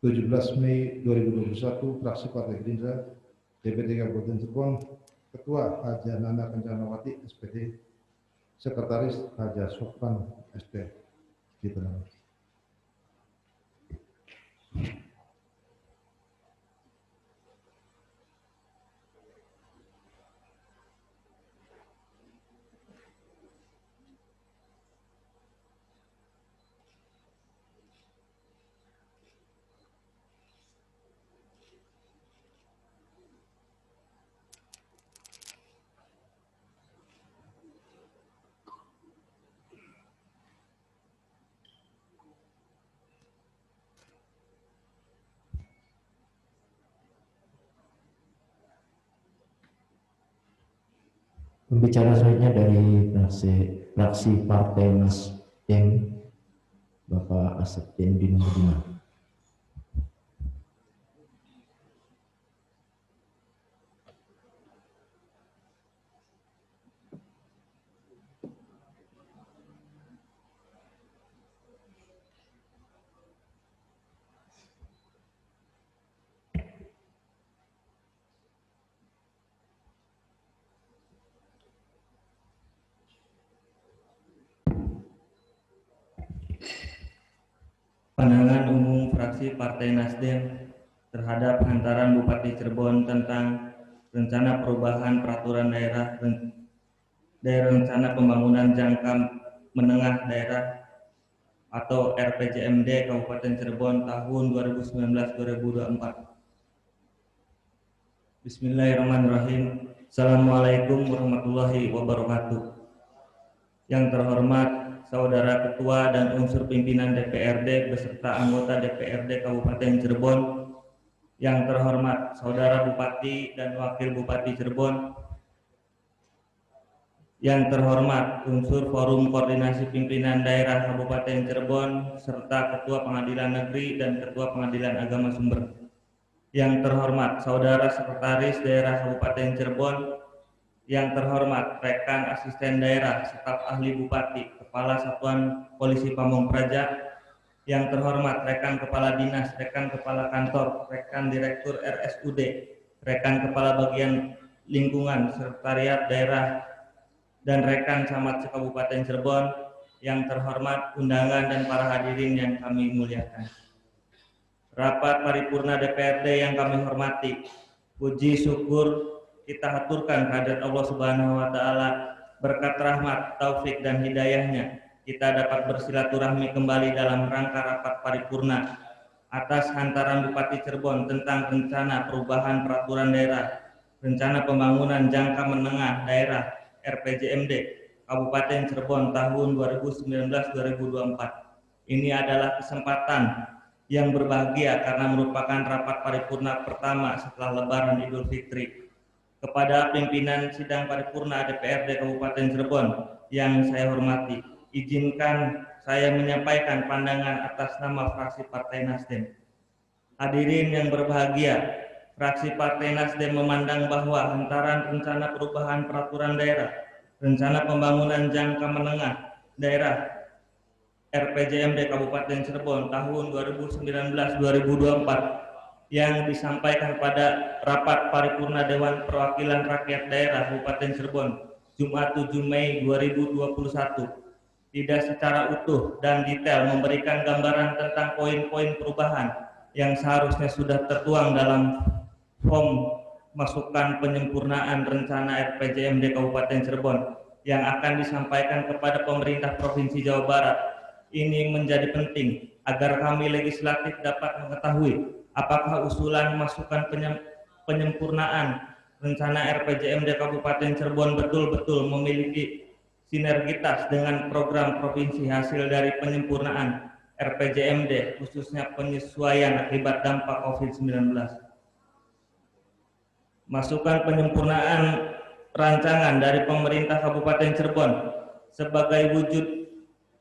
[SPEAKER 4] 17 Mei 2021 fraksi Partai Gerindra DPD Kabupaten Cirebon, Ketua Haja Nana Kencanawati SPD, Sekretaris Haja Sofan SP. Gitu.
[SPEAKER 1] Pembicara selanjutnya dari fraksi Partai Nasdem, Bapak Asepten Dino Budiman.
[SPEAKER 5] Pandangan umum fraksi Partai Nasdem terhadap hantaran Bupati Cirebon tentang rencana perubahan peraturan daerah rencana pembangunan jangka menengah daerah atau RPJMD Kabupaten Cirebon tahun 2019-2024. Bismillahirrahmanirrahim. Assalamualaikum warahmatullahi wabarakatuh. Yang terhormat Saudara Ketua dan unsur pimpinan DPRD beserta anggota DPRD Kabupaten Cirebon, yang terhormat Saudara Bupati dan Wakil Bupati Cirebon, yang terhormat unsur Forum Koordinasi Pimpinan Daerah Kabupaten Cirebon serta Ketua Pengadilan Negeri dan Ketua Pengadilan Agama Sumber, yang terhormat Saudara Sekretaris Daerah Kabupaten Cirebon, yang terhormat rekan asisten daerah, staf ahli bupati, kepala satuan polisi Pamong Praja, yang terhormat rekan kepala dinas, rekan kepala kantor, rekan direktur RSUD, rekan kepala bagian lingkungan sekretariat daerah, dan rekan camat Kabupaten Cirebon, yang terhormat undangan dan para hadirin yang kami muliakan. Rapat paripurna DPRD yang kami hormati, puji syukur kita haturkan kehadirat Allah Subhanahu wa taala, berkat rahmat, taufik dan hidayahnya kita dapat bersilaturahmi kembali dalam rangka rapat paripurna atas hantaran Bupati Cirebon tentang rencana perubahan peraturan daerah, rencana pembangunan jangka menengah daerah RPJMD Kabupaten Cirebon tahun 2019-2024. Ini adalah kesempatan yang berbahagia karena merupakan rapat paripurna pertama setelah Lebaran Idul Fitri. Kepada pimpinan sidang paripurna DPRD Kabupaten Cirebon yang saya hormati, izinkan saya menyampaikan pandangan atas nama fraksi Partai Nasdem. Hadirin yang berbahagia, fraksi Partai Nasdem memandang bahwa hantaran rencana perubahan peraturan daerah, rencana pembangunan jangka menengah daerah RPJMD Kabupaten Cirebon tahun 2019-2024 yang disampaikan pada rapat paripurna Dewan Perwakilan Rakyat Daerah Kabupaten Cirebon Jumat 7 Mei 2021 tidak secara utuh dan detail memberikan gambaran tentang poin-poin perubahan yang seharusnya sudah tertuang dalam form masukan penyempurnaan rencana RPJMD Kabupaten Cirebon yang akan disampaikan kepada pemerintah Provinsi Jawa Barat. Ini menjadi penting agar kami legislatif dapat mengetahui apakah usulan masukan penyempurnaan rencana RPJMD Kabupaten Cirebon betul-betul memiliki sinergitas dengan program provinsi hasil dari penyempurnaan RPJMD, khususnya penyesuaian akibat dampak COVID-19. Masukan penyempurnaan rancangan dari pemerintah Kabupaten Cirebon sebagai wujud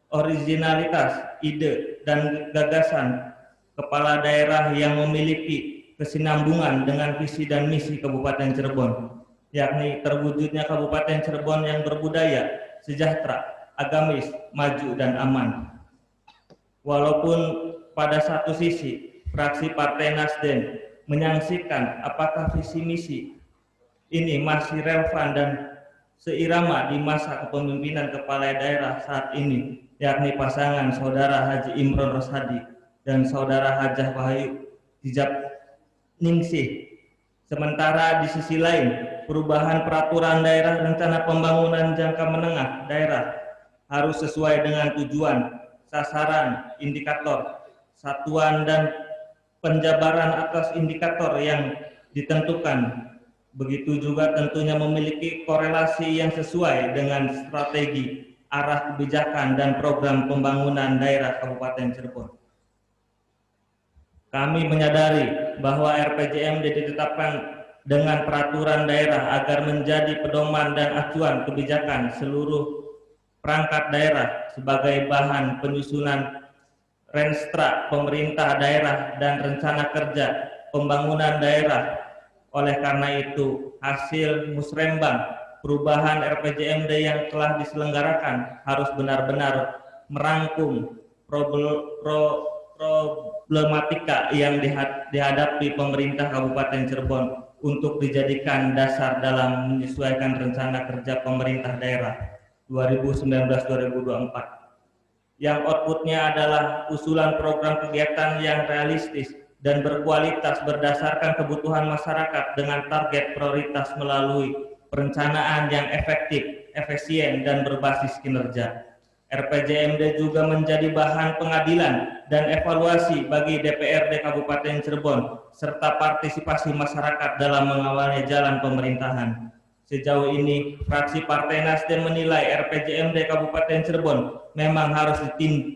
[SPEAKER 5] originalitas, ide, dan gagasan kepala daerah yang memiliki kesinambungan dengan visi dan misi Kabupaten Cirebon, yakni terwujudnya Kabupaten Cirebon yang berbudaya, sejahtera, agamis, maju, dan aman. Walaupun pada satu sisi fraksi Partai Nasdem menyaksikan apakah visi misi ini masih relevan dan seirama di masa kepemimpinan kepala daerah saat ini, yakni pasangan Saudara Haji Imron Rosadi dan Saudara Hajah Wahyu Hijab Ningsih. Sementara di sisi lain, perubahan peraturan daerah rencana pembangunan jangka menengah daerah harus sesuai dengan tujuan, sasaran, indikator, satuan, dan penjabaran atas indikator yang ditentukan. Begitu juga tentunya memiliki korelasi yang sesuai dengan strategi, arah kebijakan, dan program pembangunan daerah Kabupaten Cirebon. Kami menyadari bahwa RPJMD ditetapkan dengan peraturan daerah agar menjadi pedoman dan acuan kebijakan seluruh perangkat daerah sebagai bahan penyusunan renstra pemerintah daerah dan rencana kerja pembangunan daerah. Oleh karena itu, hasil musrembang perubahan RPJMD yang telah diselenggarakan harus benar-benar merangkum problematika yang dihadapi pemerintah Kabupaten Cirebon untuk dijadikan dasar dalam menyesuaikan rencana kerja pemerintah daerah 2019-2024 yang outputnya adalah usulan program kegiatan yang realistis dan berkualitas berdasarkan kebutuhan masyarakat dengan target prioritas melalui perencanaan yang efektif, efisien, dan berbasis kinerja. RPJMD juga menjadi bahan pengadilan dan evaluasi bagi DPRD Kabupaten Cirebon serta partisipasi masyarakat dalam mengawalnya jalan pemerintahan. Sejauh ini, fraksi Partai Nasdem menilai RPJMD Kabupaten Cirebon memang harus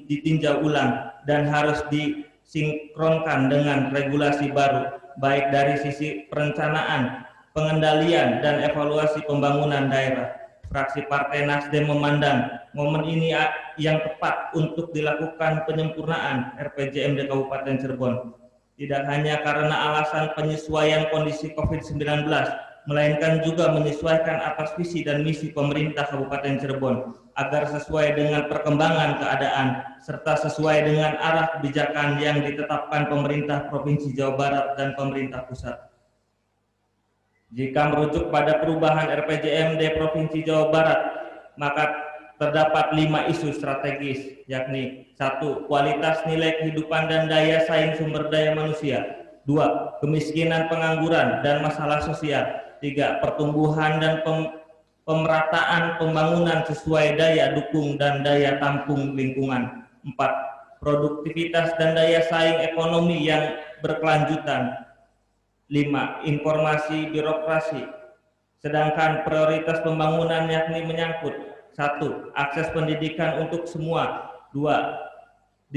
[SPEAKER 5] ditinjau ulang dan harus disinkronkan dengan regulasi baru, baik dari sisi perencanaan, pengendalian, dan evaluasi pembangunan daerah. Fraksi Partai Nasdem memandang momen ini yang tepat untuk dilakukan penyempurnaan RPJMD Kabupaten Cirebon. Tidak hanya karena alasan penyesuaian kondisi COVID-19, melainkan juga menyesuaikan atas visi dan misi pemerintah Kabupaten Cirebon agar sesuai dengan perkembangan keadaan serta sesuai dengan arah kebijakan yang ditetapkan pemerintah Provinsi Jawa Barat dan pemerintah pusat. Jika merujuk pada perubahan RPJMD Provinsi Jawa Barat, maka terdapat 5 isu strategis, yakni 1. Kualitas nilai kehidupan dan daya saing sumber daya manusia. 2. Kemiskinan, pengangguran, dan masalah sosial. 3. Pertumbuhan dan pemerataan pembangunan sesuai daya dukung dan daya tampung lingkungan. 4. Produktivitas dan daya saing ekonomi yang berkelanjutan. 5. Informasi birokrasi. Sedangkan prioritas pembangunan yakni menyangkut 1. Akses pendidikan untuk semua. 2.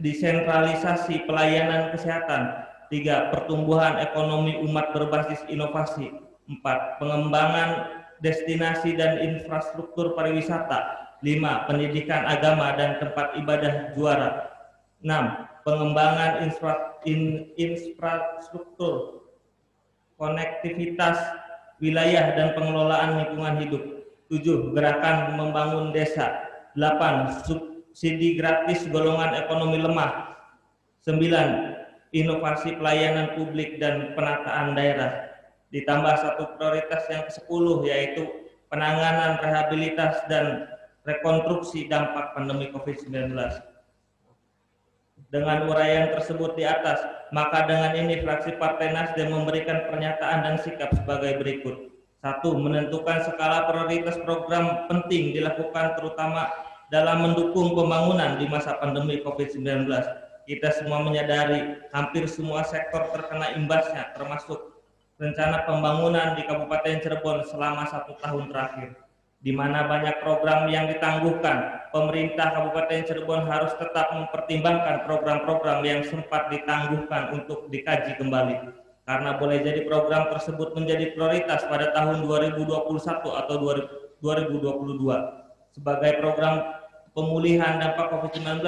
[SPEAKER 5] Desentralisasi pelayanan kesehatan. 3. Pertumbuhan ekonomi umat berbasis inovasi. 4. Pengembangan destinasi dan infrastruktur pariwisata. 5. Pendidikan agama dan tempat ibadah juara. 6. Pengembangan infrastruktur, konektivitas wilayah dan pengelolaan lingkungan hidup. 7. Gerakan membangun desa. 8. Subsidi gratis golongan ekonomi lemah. 9. Inovasi pelayanan publik dan penataan daerah. Ditambah satu prioritas yang ke-10 yaitu penanganan rehabilitas dan rekonstruksi dampak pandemi COVID-19. Dengan uraian tersebut di atas, maka dengan ini fraksi Partai Nasdem memberikan pernyataan dan sikap sebagai berikut. 1. Menentukan skala prioritas program penting dilakukan terutama dalam mendukung pembangunan di masa pandemi COVID-19. Kita semua menyadari hampir semua sektor terkena imbasnya, termasuk rencana pembangunan di Kabupaten Cirebon selama 1 tahun terakhir, di mana banyak program yang ditangguhkan. Pemerintah Kabupaten Cirebon harus tetap mempertimbangkan program-program yang sempat ditangguhkan untuk dikaji kembali, karena boleh jadi program tersebut menjadi prioritas pada tahun 2021 atau 2022. sebagai program pemulihan dampak COVID-19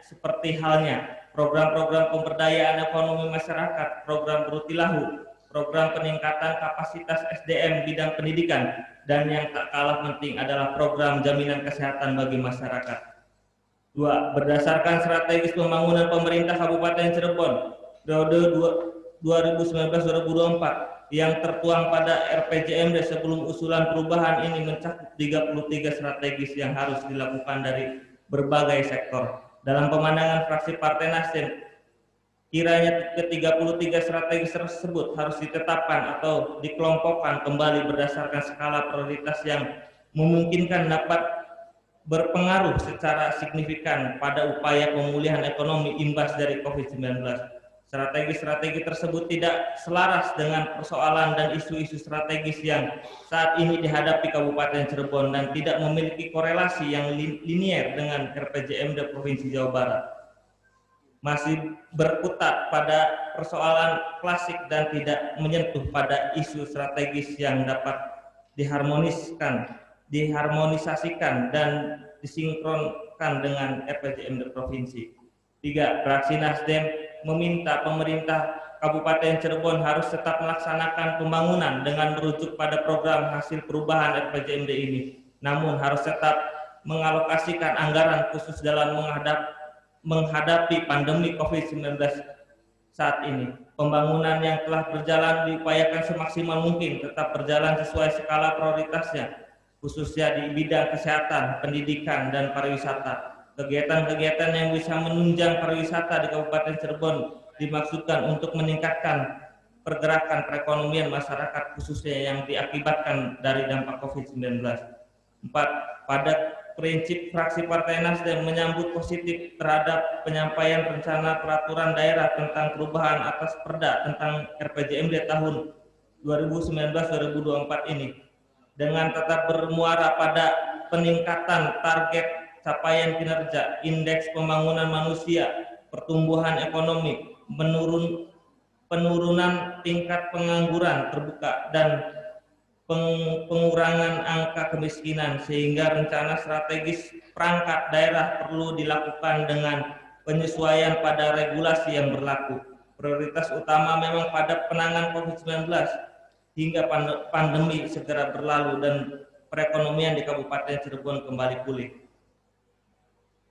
[SPEAKER 5] seperti halnya program-program pemberdayaan ekonomi masyarakat, program Brutilahu, program peningkatan kapasitas SDM bidang pendidikan, dan yang tak kalah penting adalah program jaminan kesehatan bagi masyarakat. 2. Berdasarkan strategis pembangunan pemerintah Kabupaten Cirebon periode 2019-2024 yang tertuang pada RPJMD sebelum usulan perubahan ini mencakup 33 strategis yang harus dilakukan dari berbagai sektor. Dalam pemandangan fraksi Partai Nasdem, kiranya ke-33 strategis tersebut harus ditetapkan atau dikelompokkan kembali berdasarkan skala prioritas yang memungkinkan dapat berpengaruh secara signifikan pada upaya pemulihan ekonomi imbas dari COVID-19. Strategi-strategi tersebut tidak selaras dengan persoalan dan isu-isu strategis yang saat ini dihadapi Kabupaten Cirebon dan tidak memiliki korelasi yang linier dengan RPJMD Provinsi Jawa Barat. Masih berkutat pada persoalan klasik dan tidak menyentuh pada isu strategis yang dapat diharmonisasikan dan disinkronkan dengan RPJMD Provinsi. 3. Fraksi Nasdem meminta pemerintah Kabupaten Cirebon harus tetap melaksanakan pembangunan dengan merujuk pada program hasil perubahan RPJMD ini, namun harus tetap mengalokasikan anggaran khusus dalam menghadapi pandemi COVID-19 saat ini. Pembangunan yang telah berjalan diupayakan semaksimal mungkin tetap berjalan sesuai skala prioritasnya, khususnya di bidang kesehatan, pendidikan, dan pariwisata. Kegiatan-kegiatan yang bisa menunjang pariwisata di Kabupaten Cirebon dimaksudkan untuk meningkatkan pergerakan perekonomian masyarakat khususnya yang diakibatkan dari dampak COVID-19. 4. Pada prinsip fraksi Partai Nasdem menyambut positif terhadap penyampaian rencana peraturan daerah tentang perubahan atas Perda tentang RPJMD tahun 2019-2024 ini, dengan tetap bermuara pada peningkatan target capaian kinerja, indeks pembangunan manusia, pertumbuhan ekonomi, penurunan tingkat pengangguran terbuka, dan pengurangan angka kemiskinan, sehingga rencana strategis perangkat daerah perlu dilakukan dengan penyesuaian pada regulasi yang berlaku. Prioritas utama memang pada penanganan COVID-19 hingga pandemi segera berlalu dan perekonomian di Kabupaten Cirebon kembali pulih.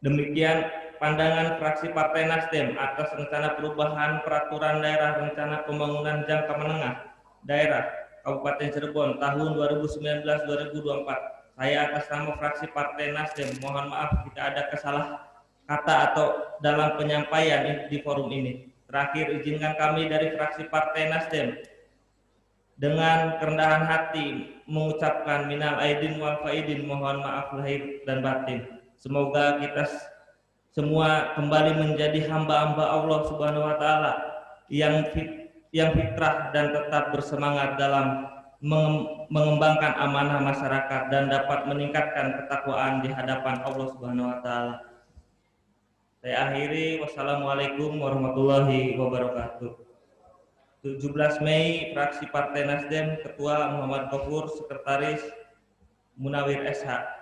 [SPEAKER 5] Demikian pandangan fraksi Partai Nasdem atas rencana perubahan peraturan daerah rencana pembangunan jangka menengah daerah Kabupaten Cirebon tahun 2019-2024. Saya atas nama fraksi Partai Nasdem mohon maaf jika ada kesalah kata atau dalam penyampaian di forum ini. Terakhir, izinkan kami dari fraksi Partai Nasdem dengan kerendahan hati mengucapkan minal aidin wal faidin, mohon maaf lahir dan batin. Semoga kita semua kembali menjadi hamba-hamba Allah Subhanahu wa taala yang fitrah dan tetap bersemangat dalam mengembangkan amanah masyarakat dan dapat meningkatkan ketakwaan di hadapan Allah Subhanahu wa taala. Saya akhiri, wassalamualaikum warahmatullahi wabarakatuh. 17 Mei, fraksi Partai Nasdem, Ketua Muhammad Gofur, Sekretaris Munawir SH.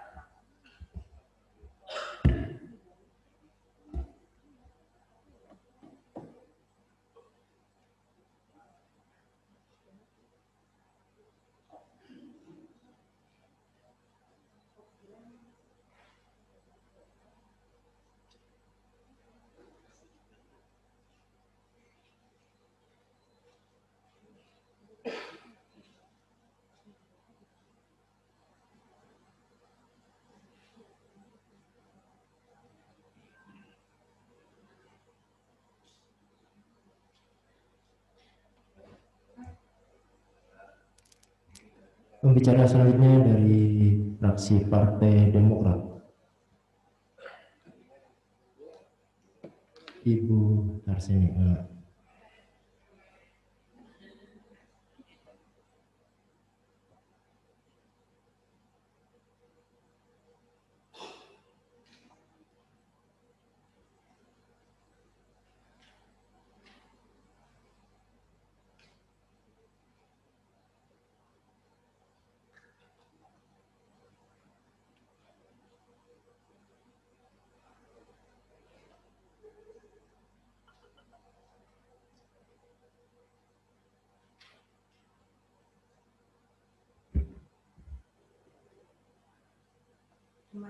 [SPEAKER 1] Pembicara selanjutnya dari fraksi Partai Demokrat, Ibu Tarsini.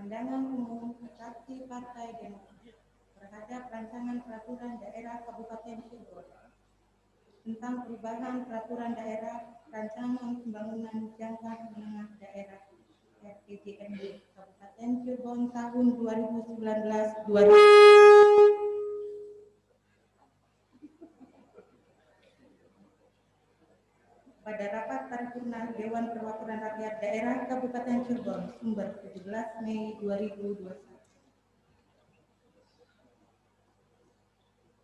[SPEAKER 6] pemandangan umum fraksi Partai Demokrat terhadap rancangan peraturan daerah Kabupaten Cirebon tentang perubahan peraturan daerah rancangan pembangunan jangka menengah daerah RPJMD Kabupaten Cirebon tahun 2019-2020. Pada rapat paripurna Dewan Perwakilan Rakyat Daerah Kabupaten Cirebon, Sumber 17 Mei 2021.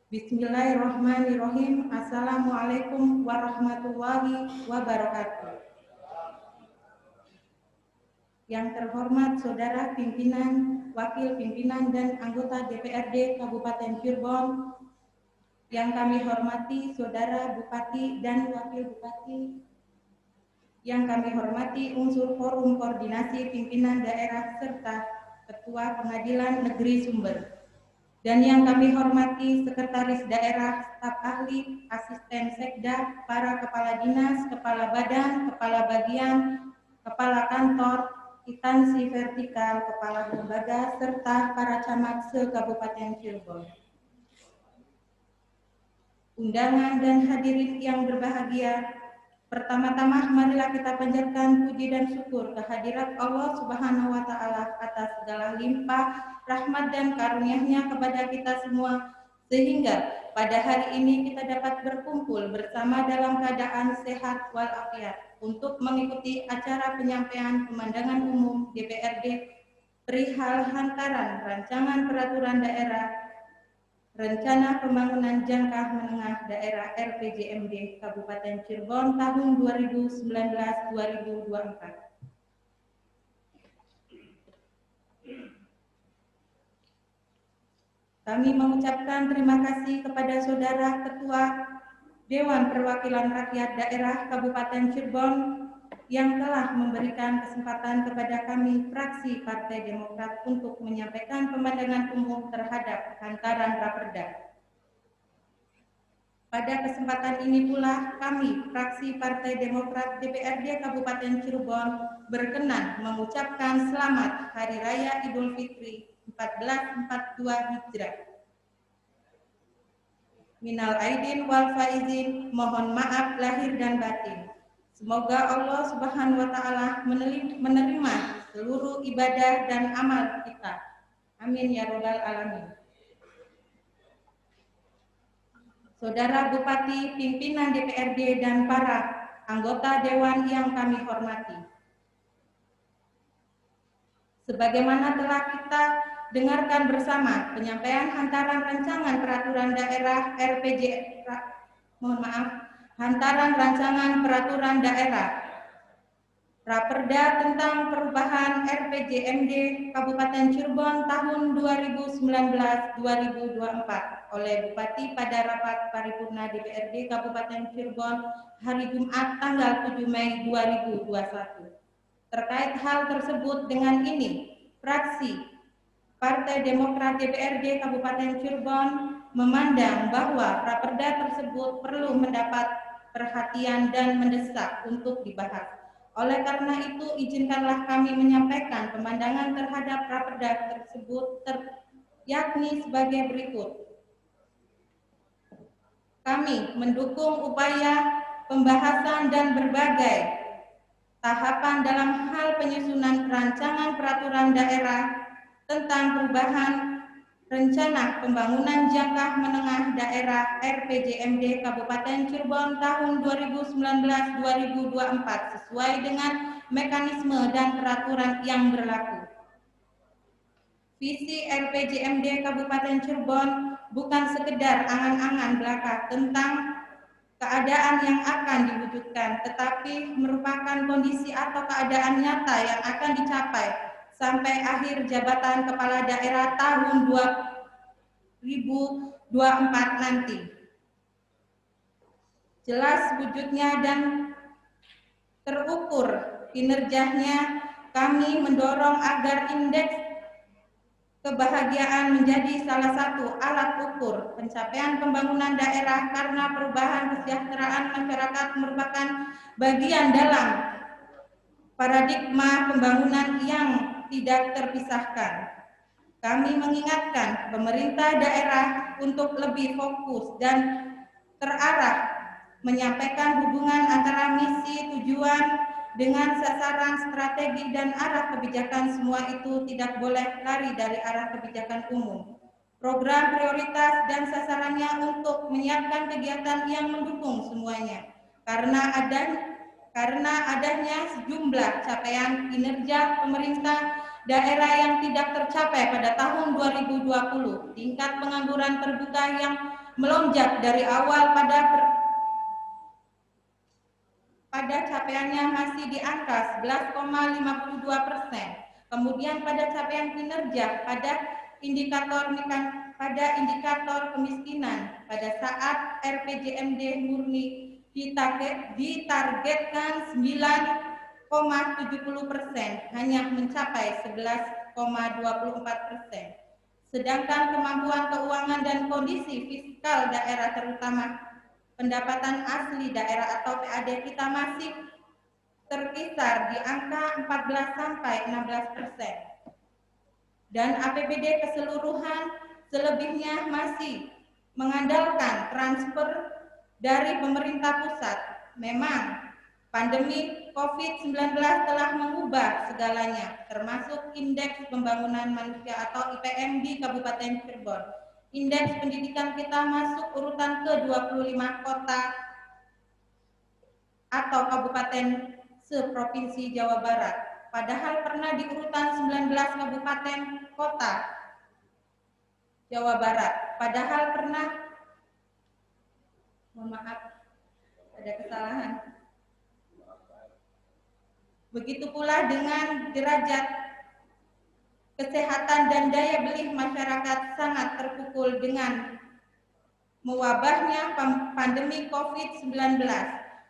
[SPEAKER 6] Bismillahirrahmanirrahim. Assalamualaikum warahmatullahi wabarakatuh. Yang terhormat Saudara Pimpinan, Wakil Pimpinan, dan anggota DPRD Kabupaten Cirebon, yang kami hormati Saudara Bupati dan Wakil Bupati, yang kami hormati unsur Forum Koordinasi Pimpinan Daerah serta Ketua Pengadilan Negeri Sumber, dan yang kami hormati Sekretaris Daerah, staf ahli, asisten sekda, para kepala dinas, kepala badan, kepala bagian, kepala kantor, instansi vertikal, kepala lembaga, serta para camat se-Kabupaten Cirebon. Undangan dan hadirin yang berbahagia, pertama-tama marilah kita panjatkan puji dan syukur kehadirat Allah Subhanahu wa Ta'ala atas segala limpah rahmat dan karunia-Nya kepada kita semua, sehingga pada hari ini kita dapat berkumpul bersama dalam keadaan sehat walafiat untuk mengikuti acara penyampaian pemandangan umum DPRD perihal hantaran rancangan peraturan daerah Rencana Pembangunan Jangka Menengah Daerah RPJMD Kabupaten Cirebon tahun 2019-2024. Kami mengucapkan terima kasih kepada Saudara Ketua Dewan Perwakilan Rakyat Daerah Kabupaten Cirebon yang telah memberikan kesempatan kepada kami fraksi Partai Demokrat untuk menyampaikan pemandangan umum terhadap hantaran Raperda. Pada kesempatan ini pula kami fraksi Partai Demokrat DPRD Kabupaten Cirebon berkenan mengucapkan selamat Hari Raya Idul Fitri 1442 Hijrah. Minal aidin wal faizin, mohon maaf lahir dan batin. Semoga Allah Subhanahu wa Ta'ala menerima seluruh ibadah dan amal kita. Amin ya Rabbal Alamin. Saudara Bupati, pimpinan DPRD, dan para anggota Dewan yang kami hormati. Sebagaimana telah kita dengarkan bersama penyampaian hantaran rancangan peraturan daerah hantaran rancangan peraturan daerah Raperda tentang perubahan RPJMD Kabupaten Cirebon tahun 2019-2024 oleh Bupati pada rapat paripurna DPRD Kabupaten Cirebon hari Jumat tanggal 7 Mei 2021. Terkait hal tersebut dengan ini, fraksi Partai Demokrat DPRD Kabupaten Cirebon memandang bahwa Raperda tersebut perlu mendapat perhatian dan mendesak untuk dibahas. Oleh karena itu, izinkanlah kami menyampaikan pemandangan terhadap Raperda tersebut yakni sebagai berikut. Kami mendukung upaya pembahasan dan berbagai tahapan dalam hal penyusunan rancangan peraturan daerah tentang perubahan Rencana Pembangunan Jangka Menengah Daerah RPJMD Kabupaten Cirebon tahun 2019-2024 sesuai dengan mekanisme dan peraturan yang berlaku. Visi RPJMD Kabupaten Cirebon bukan sekedar angan-angan belaka tentang keadaan yang akan diwujudkan, tetapi merupakan kondisi atau keadaan nyata yang akan dicapai sampai akhir jabatan kepala daerah tahun 2024 nanti. Jelas wujudnya dan terukur kinerjanya, kami mendorong agar indeks kebahagiaan menjadi salah satu alat ukur pencapaian pembangunan daerah karena perubahan kesejahteraan masyarakat merupakan bagian dalam paradigma pembangunan yang tidak terpisahkan. Kami mengingatkan pemerintah daerah untuk lebih fokus dan terarah menyampaikan hubungan antara misi, tujuan dengan sasaran, strategi, dan arah kebijakan. Semua itu tidak boleh lari dari arah kebijakan umum. Program prioritas dan sasarannya untuk menyiapkan kegiatan yang mendukung semuanya. Karena adanya sejumlah capaian kinerja pemerintah daerah yang tidak tercapai pada tahun 2020, tingkat pengangguran terbuka yang melonjak dari awal pada capaiannya masih di angka 11,52%. Kemudian pada capaian kinerja pada indikator kemiskinan pada saat RPJMD murni ditargetkan 9,70%, hanya mencapai 11,24%. Sedangkan kemampuan keuangan dan kondisi fiskal daerah, terutama pendapatan asli daerah atau PAD kita masih terkisar di angka 14 sampai 16%. Dan APBD keseluruhan selebihnya masih mengandalkan transfer dari pemerintah pusat. Memang pandemi COVID-19 telah mengubah segalanya, termasuk indeks pembangunan manusia atau IPM di Kabupaten Cirebon. Indeks pendidikan kita masuk urutan ke-25 kota atau kabupaten se-Provinsi Jawa Barat. Padahal pernah di urutan 19 kabupaten kota Jawa Barat. Padahal pernah, mohon maaf, ada kesalahan. Begitu pula dengan derajat kesehatan dan daya beli masyarakat sangat terpukul dengan mewabahnya pandemi COVID-19.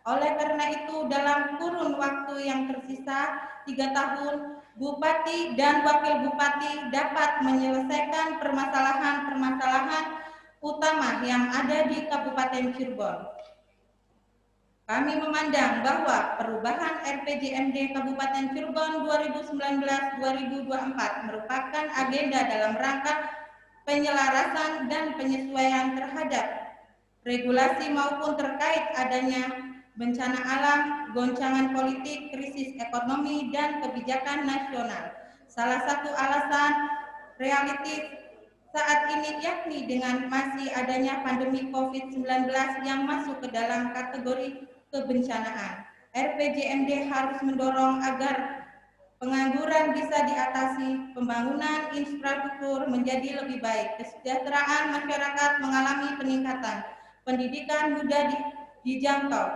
[SPEAKER 6] Oleh karena itu, dalam kurun waktu yang tersisa 3 tahun, Bupati dan Wakil Bupati dapat menyelesaikan permasalahan-permasalahan utama yang ada di Kabupaten Cirebon. Kami memandang bahwa perubahan RPJMD Kabupaten Cirebon 2019-2024 merupakan agenda dalam rangka penyelarasan dan penyesuaian terhadap regulasi maupun terkait adanya bencana alam, goncangan politik, krisis ekonomi, dan kebijakan nasional. Salah satu alasan realitif saat ini yakni dengan masih adanya pandemi COVID-19 yang masuk ke dalam kategori kebencanaan. RPJMD harus mendorong agar pengangguran bisa diatasi, pembangunan infrastruktur menjadi lebih baik, kesejahteraan masyarakat mengalami peningkatan, pendidikan mudah dijangkau,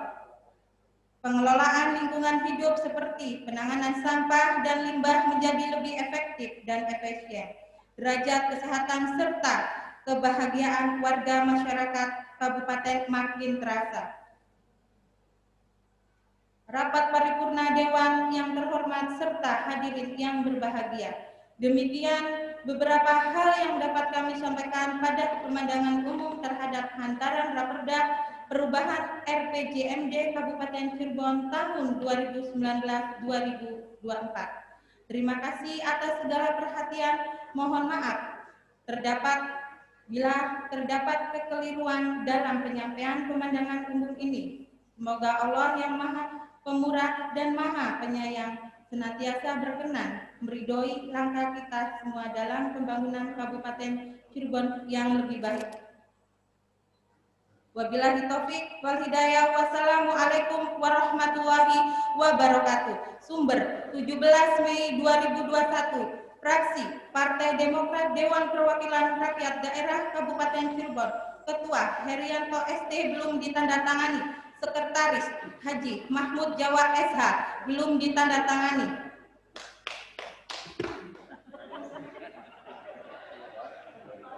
[SPEAKER 6] pengelolaan lingkungan hidup seperti penanganan sampah dan limbah menjadi lebih efektif dan efisien, derajat kesehatan serta kebahagiaan warga masyarakat kabupaten makin terasa. Rapat paripurna Dewan yang terhormat serta hadirin yang berbahagia. Demikian beberapa hal yang dapat kami sampaikan pada pemandangan umum terhadap hantaran Raperda perubahan RPJMD Kabupaten Cirebon tahun 2019-2024. Terima kasih atas segala perhatian. Mohon maaf bila terdapat kekeliruan dalam penyampaian pemandangan umum ini. Semoga Allah yang Maha Pemurah dan Maha Penyayang senantiasa berkenan meridhoi langkah kita semua dalam pembangunan Kabupaten Cirebon yang lebih baik. Wabillahi taufik wal hidayah. Wassalamualaikum warahmatullahi wabarakatuh. Sumber 17 Mei 2021. Fraksi Partai Demokrat Dewan Perwakilan Rakyat Daerah Kabupaten Cirebon. Ketua Herianto ST belum ditandatangani. Sekretaris Haji Mahmud Jawa SH belum ditandatangani.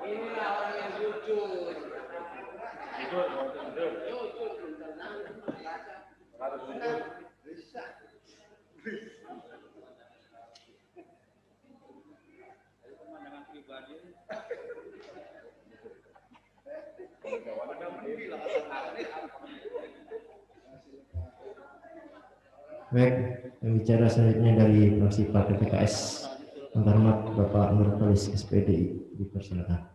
[SPEAKER 7] Ini orang yang jujur.
[SPEAKER 1] Baik, pembicara selanjutnya dari fraksi Partai PKS. Yang terhormat Bapak Nurholis SPD, dipersilakan.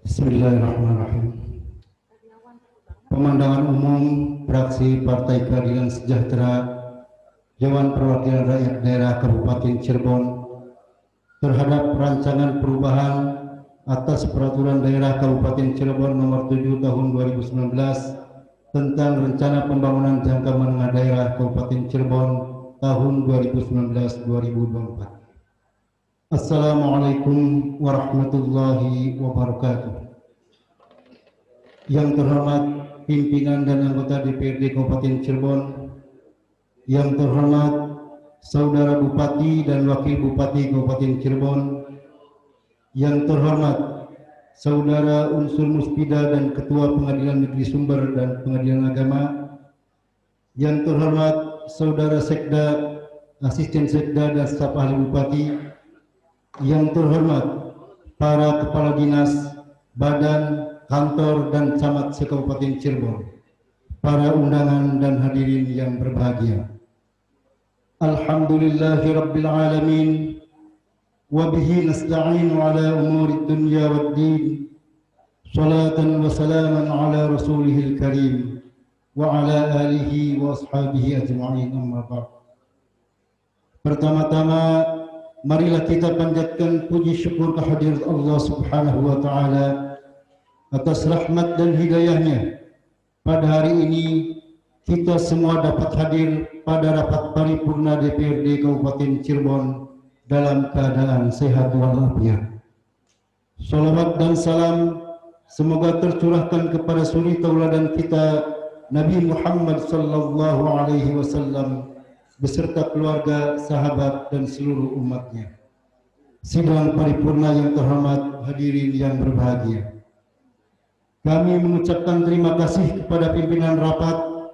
[SPEAKER 8] Bismillahirrahmanirrahim. Pemandangan umum fraksi Partai Keadilan Sejahtera Dewan Perwakilan Rakyat Daerah Kabupaten Cirebon terhadap rancangan perubahan atas Peraturan Daerah Kabupaten Cirebon Nomor 7 Tahun 2019 tentang Rencana Pembangunan Jangka Menengah Daerah Kabupaten Cirebon tahun 2019-2024. Assalamualaikum warahmatullahi wabarakatuh. Yang terhormat pimpinan dan anggota DPRD Kabupaten Cirebon, yang terhormat Saudara Bupati dan Wakil Bupati Kabupaten Cirebon, yang terhormat Saudara Unsur Muspida dan Ketua Pengadilan Negeri Sumber dan Pengadilan Agama, yang terhormat Saudara Sekda, Asisten Sekda dan staf ahli Bupati, yang terhormat para kepala dinas, badan, kantor, dan camat se-Kabupaten Cirebon, para undangan dan hadirin yang berbahagia. Alhamdulillahi Rabbil Alamin, wa bihi nasta'inu ala umuri dunya waddin, salatan wa salaman ala rasulihil karim, wa ala alihi wa ashabihi ajma'in, amma ba'd. Pertama-tama, marilah kita panjatkan puji syukur kehadirat Allah Subhanahu wa Ta'ala atas rahmat dan hidayahnya. Pada hari ini kita semua dapat hadir pada rapat paripurna DPRD Kabupaten Cirebon dalam keadaan sehat walafiat. Salawat dan salam semoga tercurahkan kepada suri tauladan kita Nabi Muhammad sallallahu alaihi wasallam beserta keluarga, sahabat, dan seluruh umatnya. Sidang paripurna yang terhormat, hadirin yang berbahagia. Kami mengucapkan terima kasih kepada pimpinan rapat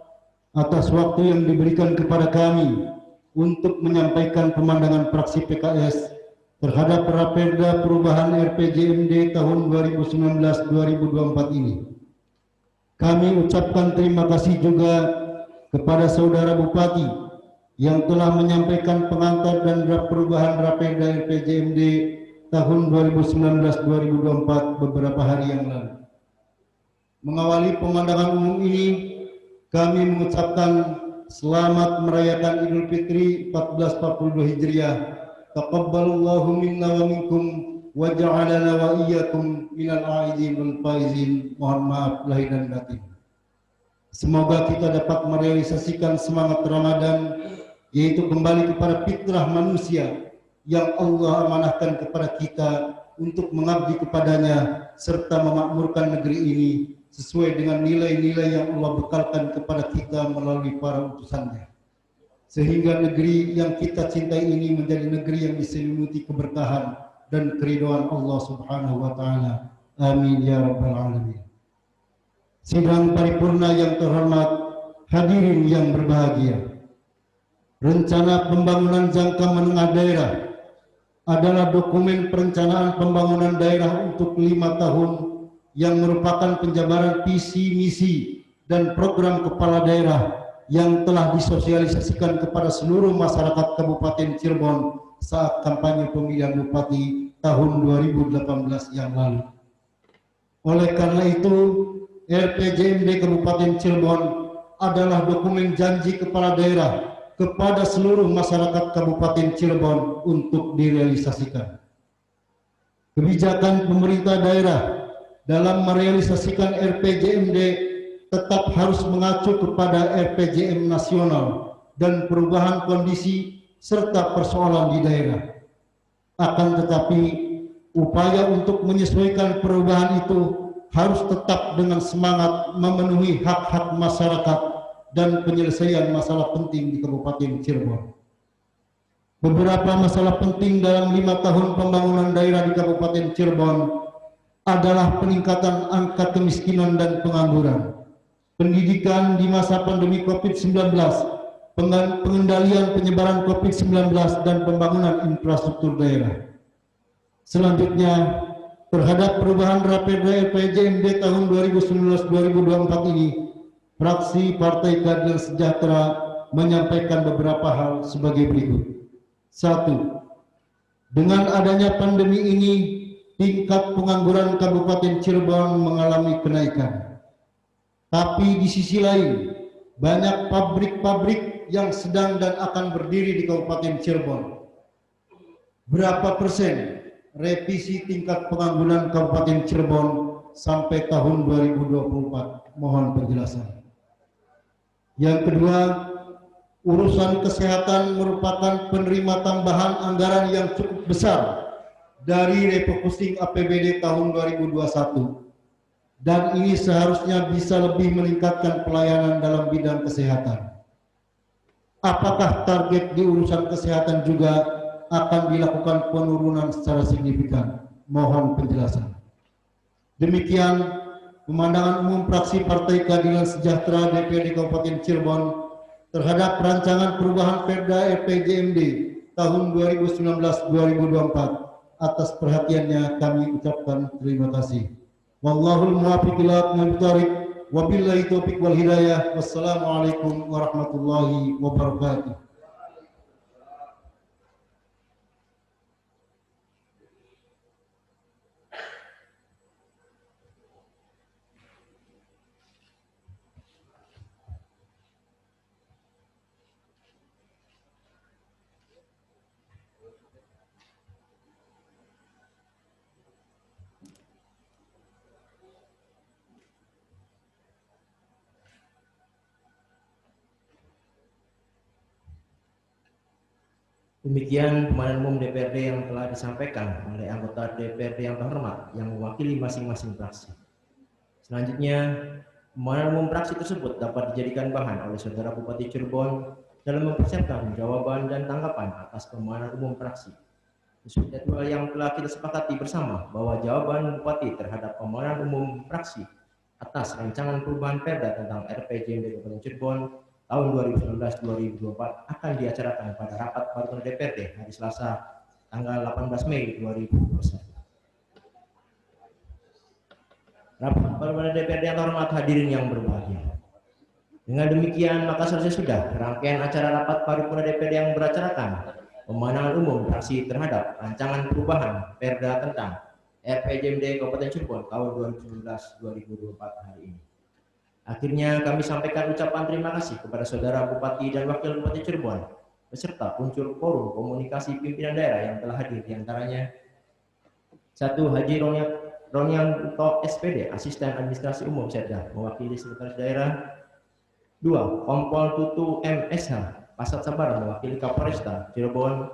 [SPEAKER 8] atas waktu yang diberikan kepada kami untuk menyampaikan pemandangan fraksi PKS terhadap Raperda Perubahan RPJMD tahun 2019-2024 ini. Kami ucapkan terima kasih juga kepada Saudara Bupati yang telah menyampaikan pengantar dan draft perubahan Raperda RPJMD tahun 2019-2024 beberapa hari yang lalu. Mengawali pemandangan umum ini, kami mengucapkan selamat merayakan Idul Fitri 1442 Hijriah. Taqabbalallahu minna wa minkum wa ja'alana wa iyyakum minal aidin wal faizin. Mohon maaf lahir dan batin. Semoga kita dapat merealisasikan semangat Ramadan, yaitu kembali kepada fitrah manusia yang Allah amanahkan kepada kita untuk mengabdi kepadanya serta memakmurkan negeri ini sesuai dengan nilai-nilai yang Allah bekalkan kepada kita melalui para utusannya. Sehingga negeri yang kita cintai ini menjadi negeri yang diselimuti keberkahan dan keridhaan Allah Subhanahu wa Ta'ala. Amin ya rabbal alamin. Sidang paripurna yang terhormat, hadirin yang berbahagia. Rencana Pembangunan Jangka Menengah Daerah adalah dokumen perencanaan pembangunan daerah untuk 5 tahun yang merupakan penjabaran visi, misi, dan program kepala daerah yang telah disosialisasikan kepada seluruh masyarakat Kabupaten Cirebon saat kampanye pemilihan Bupati tahun 2018 yang lalu. Oleh karena itu, RPJMD Kabupaten Cirebon adalah dokumen janji kepala daerah kepada seluruh masyarakat Kabupaten Cirebon untuk direalisasikan. Kebijakan pemerintah daerah dalam merealisasikan RPJMD tetap harus mengacu kepada RPJM nasional dan perubahan kondisi serta persoalan di daerah. Akan tetapi, upaya untuk menyesuaikan perubahan itu harus tetap dengan semangat memenuhi hak-hak masyarakat dan penyelesaian masalah penting di Kabupaten Cirebon. Beberapa masalah penting dalam 5 tahun pembangunan daerah di Kabupaten Cirebon adalah peningkatan angka kemiskinan dan pengangguran, pendidikan di masa pandemi COVID-19, pengendalian penyebaran COVID-19, dan pembangunan infrastruktur daerah. Selanjutnya, terhadap perubahan Raperda RPJMD tahun 2019-2024 ini, fraksi Partai Keadilan Sejahtera menyampaikan beberapa hal sebagai berikut. 1. Dengan adanya pandemi ini, tingkat pengangguran Kabupaten Cirebon mengalami kenaikan. Tapi di sisi lain, banyak pabrik-pabrik yang sedang dan akan berdiri di Kabupaten Cirebon. Berapa persen revisi tingkat pengangguran Kabupaten Cirebon sampai tahun 2024? Mohon penjelasan. Yang kedua, urusan kesehatan merupakan penerima tambahan anggaran yang cukup besar dari refocusing APBD tahun 2021, dan ini seharusnya bisa lebih meningkatkan pelayanan dalam bidang kesehatan. Apakah target di urusan kesehatan juga akan dilakukan penurunan secara signifikan? Mohon penjelasan. Demikian pemandangan umum fraksi Partai Keadilan Sejahtera DPRD Kabupaten Cirebon terhadap rancangan perubahan Perda RPJMD tahun 2019-2024. Atas perhatiannya kami ucapkan terima kasih. Wallahul muwaffiq ila aqwamit thoriq, wabillahi taufiq wal hidayah. Wassalamualaikum warahmatullahi wabarakatuh.
[SPEAKER 1] Demikian pemilihan umum DPRD yang telah disampaikan oleh anggota DPRD yang terhormat yang mewakili masing-masing fraksi. Selanjutnya, pemilihan umum fraksi tersebut dapat dijadikan bahan oleh Saudara Bupati Cirebon dalam mempersiapkan jawaban dan tanggapan atas pemilihan umum fraksi. Sesuai jadwal yang telah kita sepakati bersama bahwa jawaban Bupati terhadap pemilihan umum fraksi atas rancangan perubahan Perda tentang RPJMD Kabupaten Cirebon tahun 2019-2024 akan diacarakan pada rapat paripurna DPRD hari Selasa tanggal 18 Mei 2021. Rapat paripurna DPRD yang terhormat, hadirin yang berbahagia. Dengan demikian maka selesai sudah rangkaian acara rapat paripurna DPRD yang beracarakan pemandangan umum fraksi terhadap rancangan perubahan Perda tentang RPJMD Kabupaten Cirebon tahun 2019-2024 hari ini. Akhirnya kami sampaikan ucapan terima kasih kepada Saudara Bupati dan Wakil Bupati Cirebon beserta unsur forum komunikasi pimpinan daerah yang telah hadir, diantaranya 1. Haji Ronianto SPD, Asisten Administrasi Umum Setda, mewakili Sekretaris Daerah. 2. Kompol Tutu MSH, Pasat Sabar, mewakili Kapolresta Cirebon.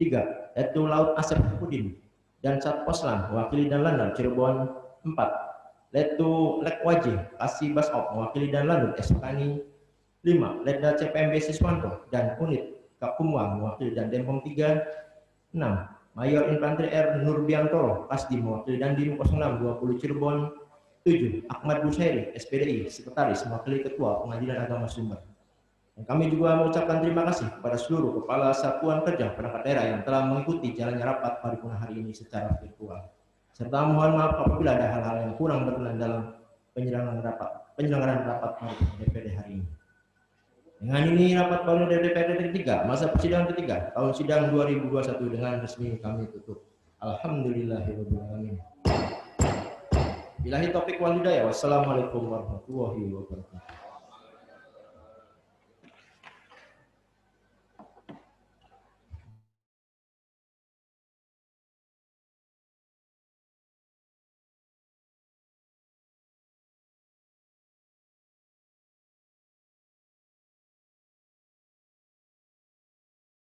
[SPEAKER 1] 3. Letu Laut Asep Pudin dan Satposlam, mewakili dan Lanal Cirebon. 4. Letu Lekwaji Kasih Basop, mewakili dan Lanut Esukani. 5. Letda CPMB Siswanto dan Unit Kakumwa, mewakili dan Denpom 3. 6. Mayor Infanteri R. Nurbiantoro Kasdi, mewakili dan Dim 0620 Cirebon. 7. Ahmad Busairi SPDI, Sekretaris, mewakili Ketua Pengadilan Agama Sumber. Dan kami juga mengucapkan terima kasih kepada seluruh Kepala Satuan Kerja Perangkat Daerah yang telah mengikuti jalannya rapat paripurna hari ini secara virtual. Serta mohon maaf apabila ada hal-hal yang kurang berkenan dalam penyelenggaraan rapat paripurna DPRD hari ini. Dengan ini rapat paripurna DPRD ketiga masa persidangan ketiga tahun sidang 2021 dengan resmi kami tutup. Alhamdulillahirabbil alamin. Billahi taufik wal hidayah. Wassalamualaikum warahmatullahi wabarakatuh.